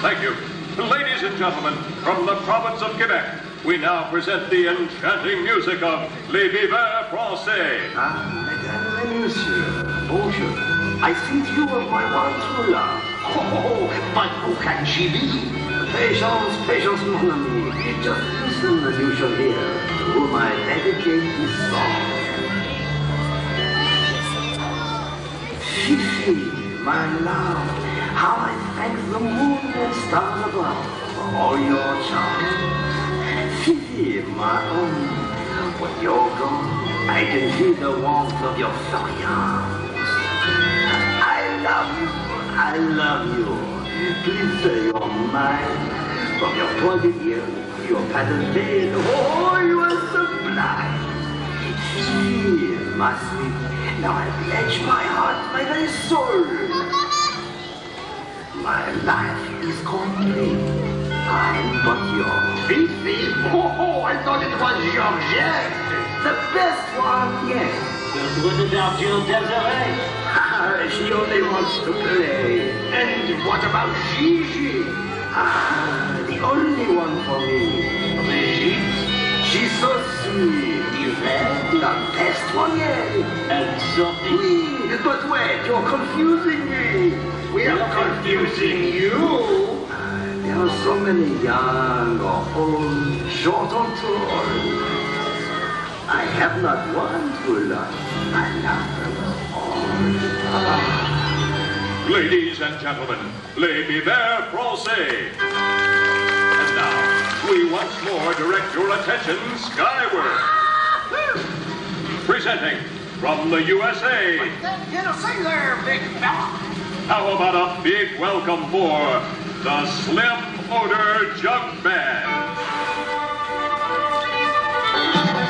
Thank you. Ladies and gentlemen, from the province of Quebec, we now present the enchanting music of Les Viveurs Français. Mesdames et messieurs, bonjour. I think you are my one true love. Oh, but who can she be? Patience, mon ami. Just listen and you shall hear to whom I dedicate this song. Fifi, my love, how I thank the moon and stars above for all your charms. Fifi, my own, when you're gone, I can feel the warmth of your furry arms. I love you. Please say you're mine. From your pointed ear, your patterned tail, oh, you are sublime. Here, my sweet, now I pledge my heart, my very soul. My life is complete. I'm but yours. Fifi? Oh, I thought it was Georgette. The best one, yes. What about Jill Desiree? She only wants to play. And what about Gigi? The only one for me. Brigitte? She's so sweet. Yvette? The best one yet. And Sophie? Oui, but wait, you're confusing me. We are confusing you. There are so many young or old, short or tall. I have not one true love. I love them all. Ladies and gentlemen, Les Viveurs Français. And now, we once more direct your attention skyward. Presenting from the USA. Say there, big fella. How about a big welcome for the Slim Odor Jug Band?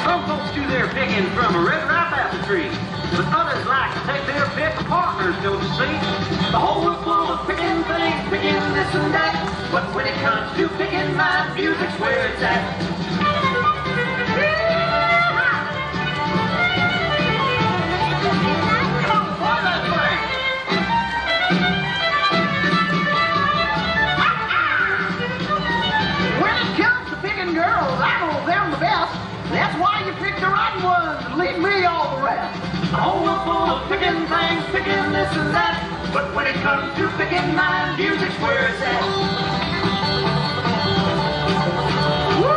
Some folks do their picking from a red ripe apple tree, but others like to take their pick of partners, don't you see? The whole world full of picking things, picking this and that, but when it comes to picking my music's where it's at. When it comes to picking girls, I know them the best. That's why you pick the right ones and leave me all the rest. The whole world full of picking things, picking this and that, but when it comes to picking my music's where it's at. Woo!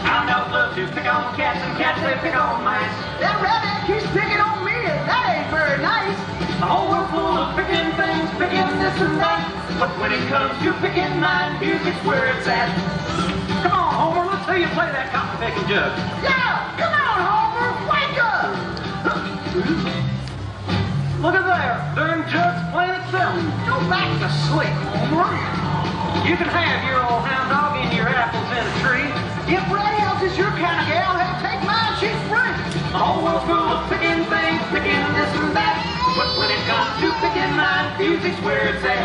I'm no love to pick on cats and cats they pick on mice. That redneck keeps picking on me and that ain't very nice. The whole world full of picking things, picking this this and that. But when it comes to picking mine, music's where it's at. Come on, Homer, let's see you play that cotton picking jug. Yeah, come on, Homer, wake up! Look at there, darn jug's playing itself. Go back to sleep, Homer. You can have your old hound dog and your apples in a tree. If Rails is your kind of gal, hey, take mine, she's free. The whole world's full of picking things, picking this and that. But when it comes to picking mine, music's where it's at.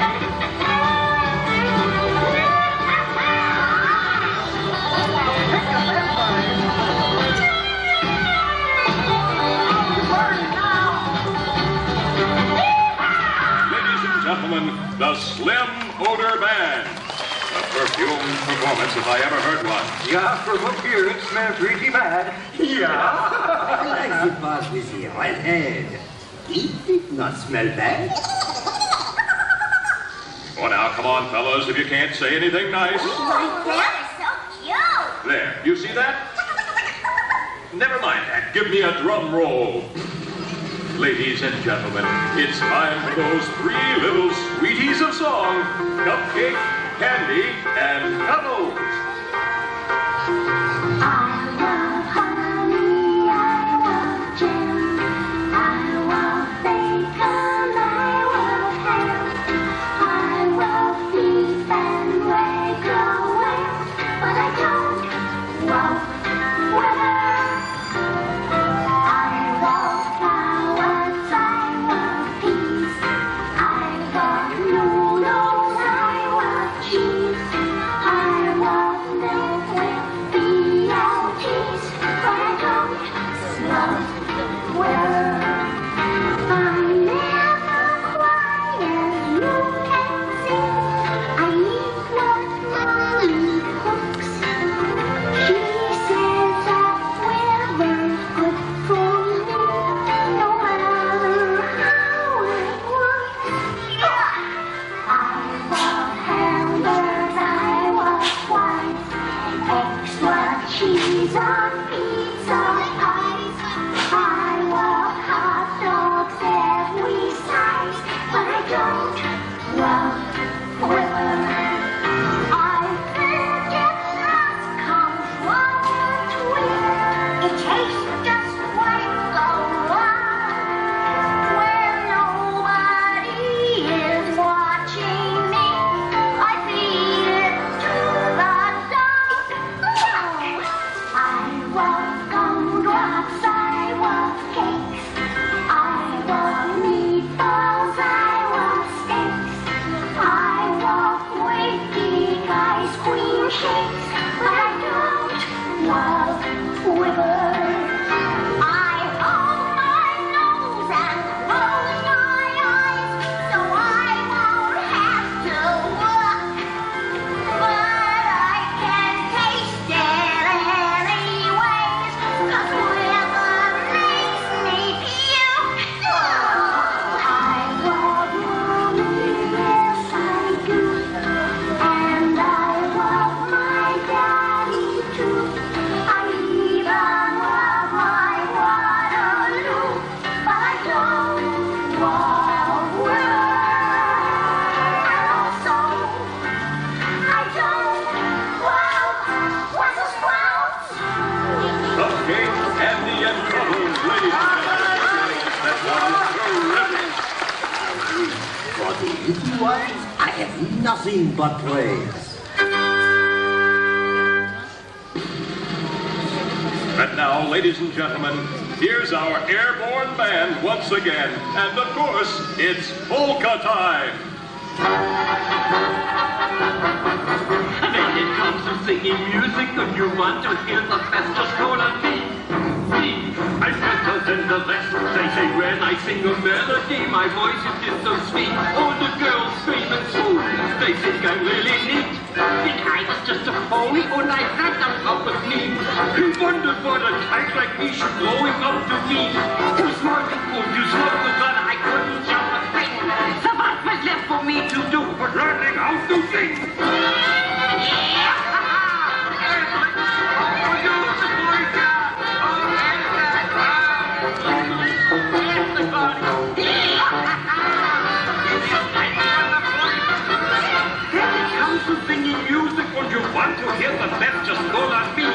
Ladies and gentlemen, the Slim Odor Band. A perfumed performance if I ever heard one. Yeah, from up here it smells pretty bad. Yeah. I like the part with the red head. It did not smell bad. Oh, now, come on, fellas, if you can't say anything nice. Oh, that is so cute. There, you see that? Never mind that. Give me a drum roll. Ladies and gentlemen, it's time for those three little sweeties of song. Cupcake, Candy, and Cuddles. I love honey, I love jam, I love bacon, I love ham, I love beef and microwave, but I don't love weather. I love flowers, I love peas, I love noodles, I love cheese, I love milk with BLTs, but I don't love weather. I never cry, as you can see. I eat what Mommy cooks. She says that weather's good for me, no matter how it works. I love hamburgers, I love fries, extra cheese on pizza pies. I love hot dogs every size, but I don't love weather. I think it must come from Twitter. It tastes just like the one where nobody is watching me. I feed it to the dog. I love gumdrops, I love cakes, I love meatballs, I love steaks, I love quaking ice cream shakes, but I don't love weather. I hold my nose and close my eyes so I won't have to look, but I can taste it anyways, 'cause weather makes me puke. I love Mommy, yes I do, and I love my daddy too. I even love my Waterloo, but I don't love weather. And also, I don't love Brussels sprouts. Cupcake, Candy, and Cuddles, ladies and gentlemen. That was terrific. For the little ones, I have nothing but praise. And now, ladies and gentlemen, here's our airborne band once again. And of course, it's polka time. When it comes to singing music and you want to hear the best, just call on me. I'm better than the rest. They say when I sing a melody, my voice is just so sweet. All the girls scream and swoon. They think I'm really neat. Think I was just a phony when I had them up with me. He wondered what a type like me should growing up to be. Too smart and cool, too slow, but I couldn't jump a thing. So what was left for me to do but learning how to sing? Everybody. cola me.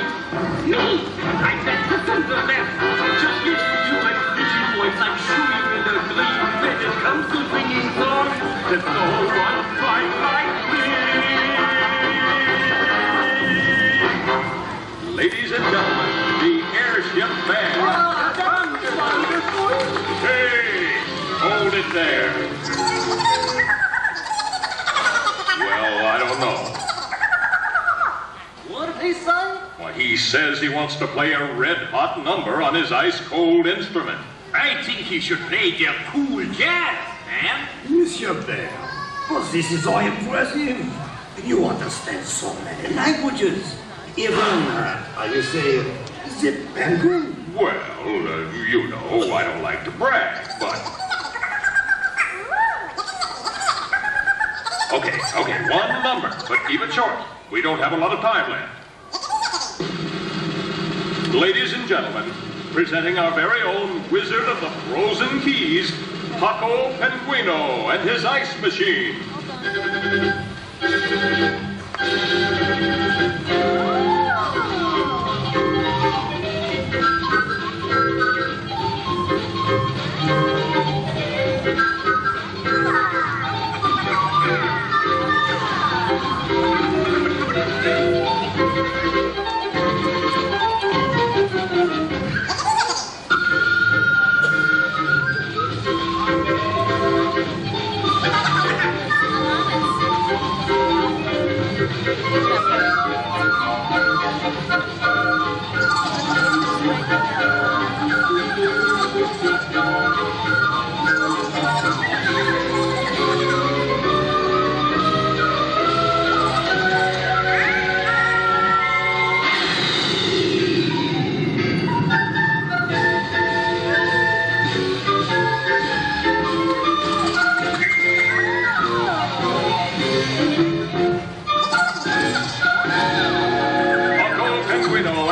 I bet the thunder left. Just listen to my pretty voice. I'm sure you will agree. When it comes to singing songs, there's no one quite like me. Ladies and gentlemen, the airship band. Hey, hold it there. Well, I don't know. What did he say? Well, he says he wants to play a red-hot number on his ice-cold instrument. I think he should play the cool jazz, man. Monsieur Bear, but this is so impressive. You understand so many languages. Even, you say, the penguin? Well, you know, I don't like to brag, but... Okay, one number, but keep it short. We don't have a lot of time left. Ladies and gentlemen, presenting our very own Wizard of the Frozen Keys, Paco Penguino and his ice machine.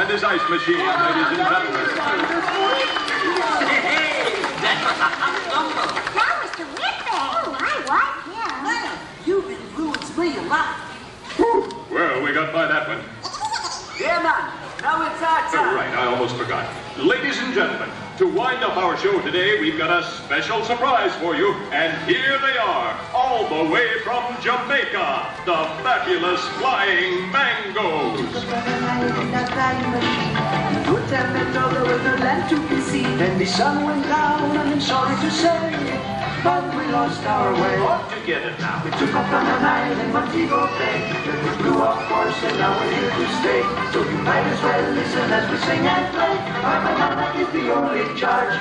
His ice machine, ladies and gentlemen. Hey, that was a hot number. That was terrific. Oh, I like him. Man, you've influenced me a lot. Well, we got by that one. Yeah, man. Now it's our time. Right, I almost forgot. Ladies and gentlemen, to wind up our show today, we've got a special surprise for you. And here they are, all the way from Jamaica, the fabulous Flying Mangoes. Good time and all there was no land to be seen. Then the sun went down, and I'm sorry to say, but we lost our way. All together now. We took off on an island, Montego Bay. Then we blew off course, and now we're here to stay. So you might as well listen as we sing and play. Our banana is the only charge.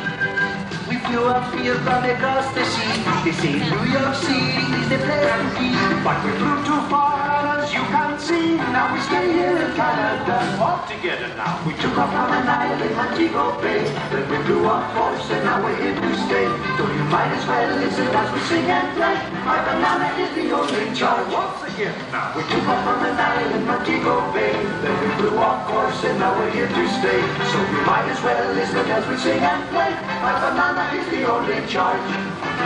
We flew up here from across the sea. They say New York City is the place to be. But we flew too far, as you can see. Now we stay here in Canada. All together now. We took off on an island, Montego Bay. Then we blew off course, and now we're here to stay. So you might as well listen as we sing and play. My banana is the only charge. Once again now. We took off on an island, Montego Bay. Then we blew off course, and now we're here to stay. So you might as well listen as we sing and play. My banana is the only charge.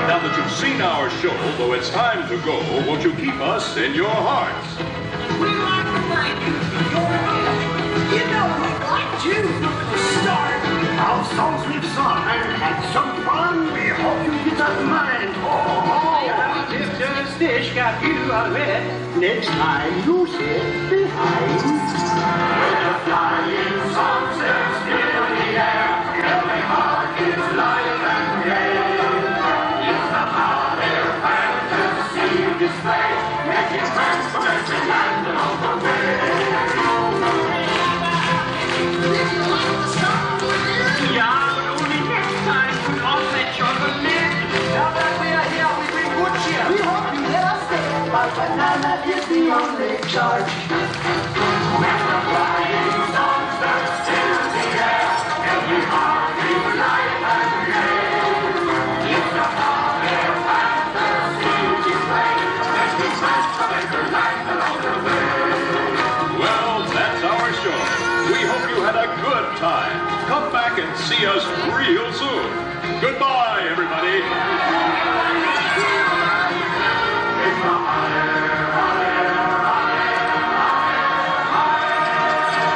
Now that you've seen our show, though it's time to go, won't you keep us in your hearts? We'd like to thank you for your gift. You know, we'd like you from the start. Our songs we've sung and had some fun. We hope you get that mind. Oh, if this dish got you out of it, next time you sit behind. When the flying songs are still in the air, every heart is light and gay. It's the hot air fantasy display, making friends from every land along the way. Yeah, but only next time we lost that chocolate man. Now that we are here, we bring good cheer. We hope you let us stay. My banana is the only charge. When the flying songs are still in the air, every heart is light and gay. It's the hot air fantasy display, making friends from every land along the way. Well, that's our show. We hope you had a good time. Come back and see us real soon. Goodbye, everybody. It's the hot air, hot air, hot air, hot air.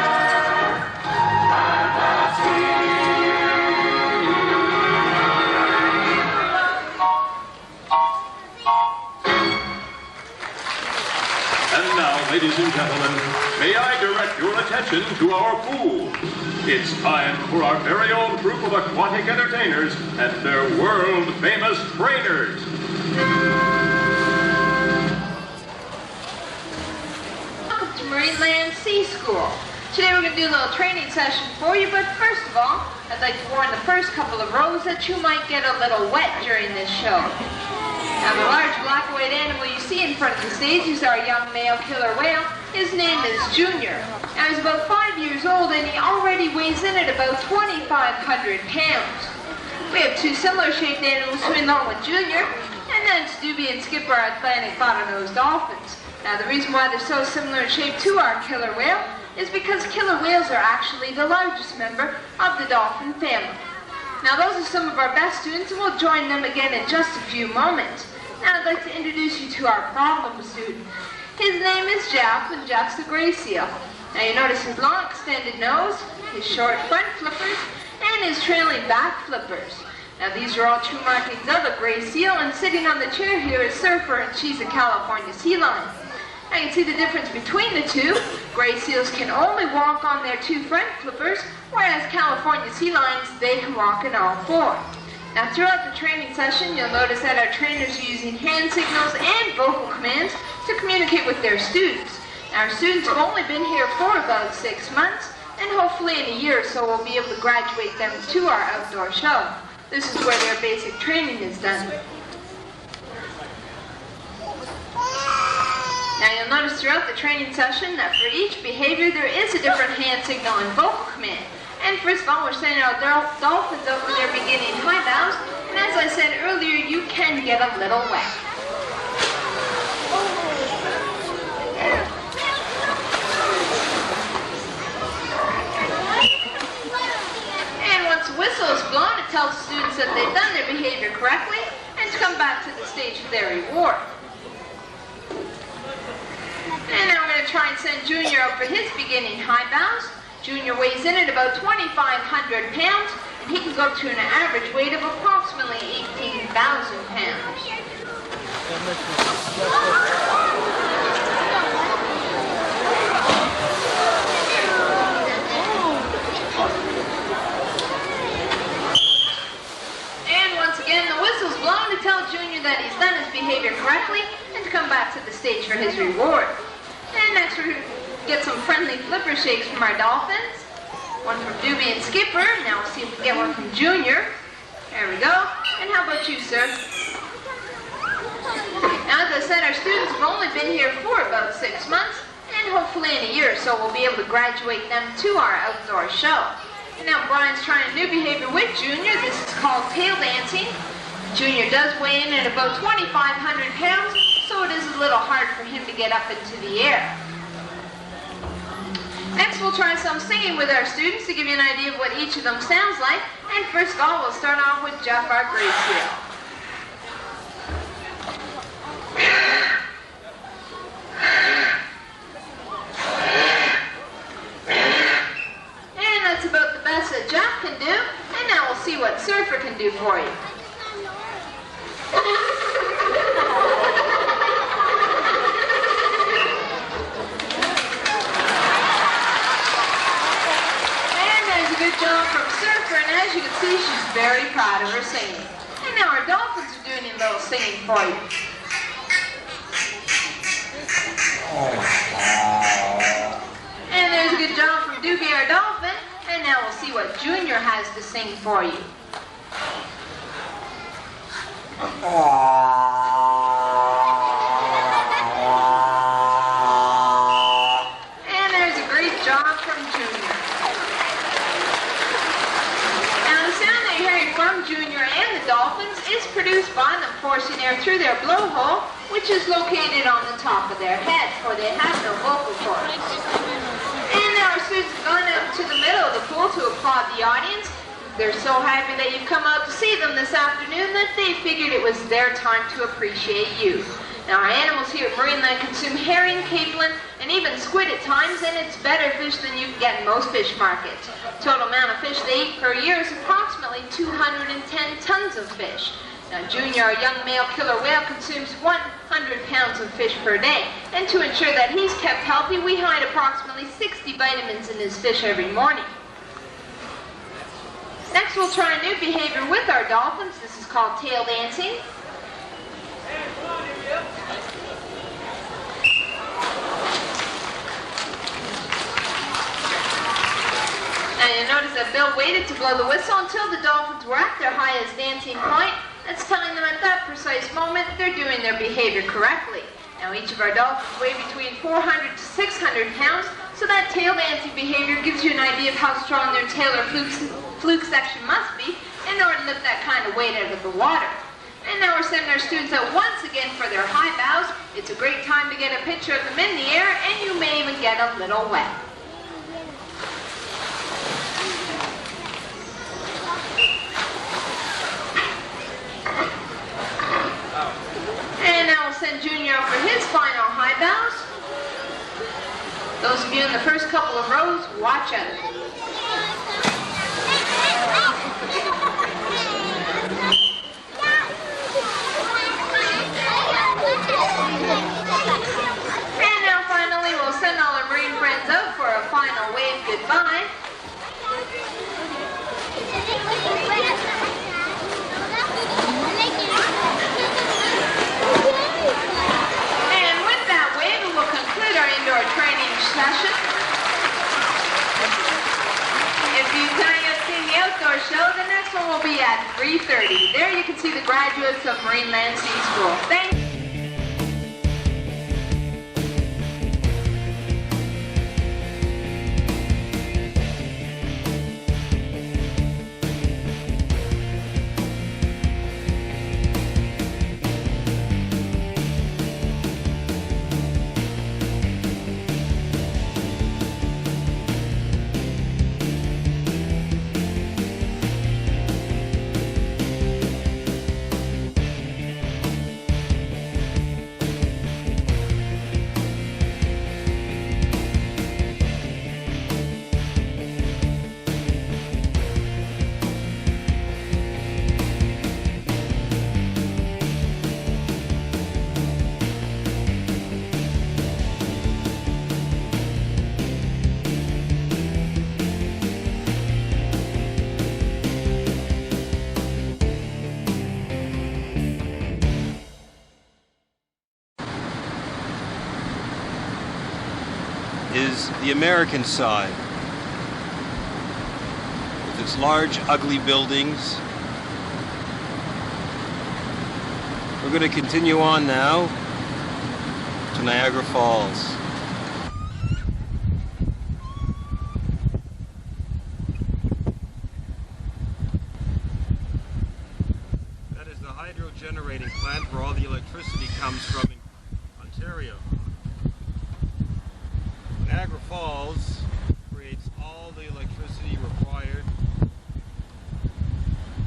attention to our pool. It's time for our very own group of aquatic entertainers and their world-famous trainers. Welcome to Marineland Sea School. Today we're going to do a little training session for you, but first of all, I'd like to warn the first couple of rows that you might get a little wet during this show. Now the large black and white animal you see in front of the stage is our young male killer whale. His name is Junior. Now he's about 5 years old and he already weighs in at about 2,500 pounds. We have two similar shaped animals swimming along with Junior, and that's Doobie and Skipper, our Atlantic bottlenose dolphins. Now the reason why they're so similar in shape to our killer whale is because killer whales are actually the largest member of the dolphin family. Now those are some of our best students and we'll join them again in just a few moments. Now I'd like to introduce you to our problem student. His name is Jeff, and Jeff's a gray seal. Now you notice his long extended nose, his short front flippers, and his trailing back flippers. Now these are all true markings of a gray seal, and sitting on the chair here is Surfer, and she's a California sea lion. Now you can see the difference between the two. Gray seals can only walk on their two front flippers, whereas California sea lions, they can walk in all four. Now throughout the training session, you'll notice that our trainers are using hand signals and vocal commands to communicate with their students. Now, our students have only been here for about 6 months, and hopefully in a year or so we'll be able to graduate them to our outdoor show. This is where their basic training is done. Now you'll notice throughout the training session that for each behavior there is a different hand signal and vocal command. And first of all, we're sending our dolphins out for their beginning high bows, and as I said earlier, you can get a little wet. And once the whistle is blown, it tells the students that they've done their behavior correctly and to come back to the stage for their reward. And now we're going to try and send Junior out for his beginning high bows. Junior weighs in at about 2,500 pounds, and he can go to an average weight of approximately 18,000 pounds. And once again, the whistle's blown to tell Junior that he's done his behavior correctly and to come back to the stage for his reward. And next we're going to get some friendly flipper shakes from our dolphins. One from Doobie and Skipper. Now we'll see if we can get one from Junior. There we go. And how about you, sir? Now, as I said, our students have only been here for about 6 months, and hopefully in a year or so we'll be able to graduate them to our outdoor show. And now Brian's trying a new behavior with Junior. This is called tail dancing. Junior does weigh in at about 2,500 pounds, so it is a little hard for him to get up into the air. Next, we'll try some singing with our students to give you an idea of what each of them sounds like. And first of all, we'll start off with Jeff, our gray seal. And that's about the best that Jeff can do. And now we'll see what Surfer can do for you. Good job from Surfer, and as you can see, she's very proud of her singing. And now our dolphins are doing a little singing for you. And there's a good job from Doobie, our dolphin, and now we'll see what Junior has to sing for you. And there's a great job from Junior. From Junior and the dolphins is produced by them forcing air through their blowhole, which is located on the top of their head, for they have no vocal cords. And now our students have gone out to the middle of the pool to applaud the audience. They're so happy that you've come out to see them this afternoon that they figured it was their time to appreciate you. Now our animals here at Marineland consume herring, capelin, and even squid at times, and it's better fish than you can get in most fish markets. Total amount of fish they eat per year is approximately 210 tons of fish. Now, Junior, a young male killer whale, consumes 100 pounds of fish per day. And to ensure that he's kept healthy, we hide approximately 60 vitamins in his fish every morning. Next, we'll try a new behavior with our dolphins. This is called tail dancing. Now you notice that Bill waited to blow the whistle until the dolphins were at their highest dancing point. That's telling them at that precise moment they're doing their behavior correctly. Now each of our dolphins weigh between 400 to 600 pounds, so that tail dancing behavior gives you an idea of how strong their tail or fluke section must be in order to lift that kind of weight out of the water. And now we're sending our students out once again for their high bows. It's a great time to get a picture of them in the air, and you may even get a little wet. And now we'll send Junior out for his final high bows. Those of you in the first couple of rows, watch out. And now finally, we'll send all our marine friends out for a final wave goodbye. And with that wave, we will conclude our indoor training session. If you've not yet seen the outdoor show, the next one will be at 3:30. There you can see the graduates of Marine Land Sea School. Thank you. Is the American side, with its large, ugly buildings. We're going to continue on now to Niagara Falls. That is the hydro generating plant where all the electricity comes from in Ontario. Niagara Falls creates all the electricity required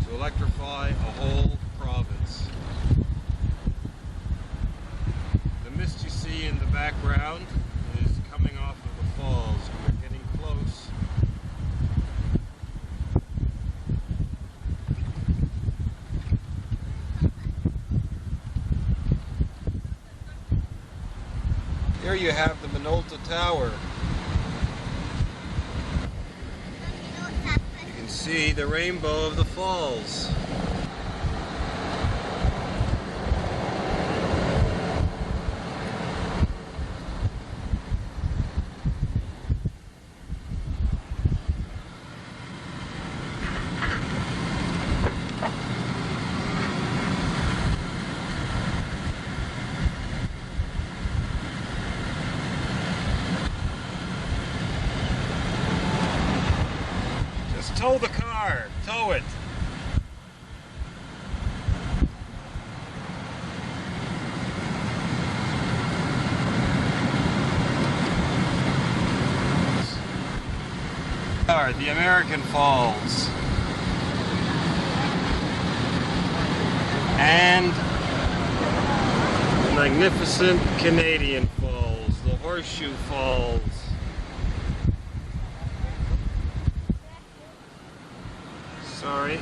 to electrify a whole province. The mist you see in the background is coming off of the falls. We're getting close. Here you have the Minolta Tower. You can see the rainbow of the falls. Tow the car! Tow it! Are the American Falls. And the magnificent Canadian Falls, the Horseshoe Falls. Sorry.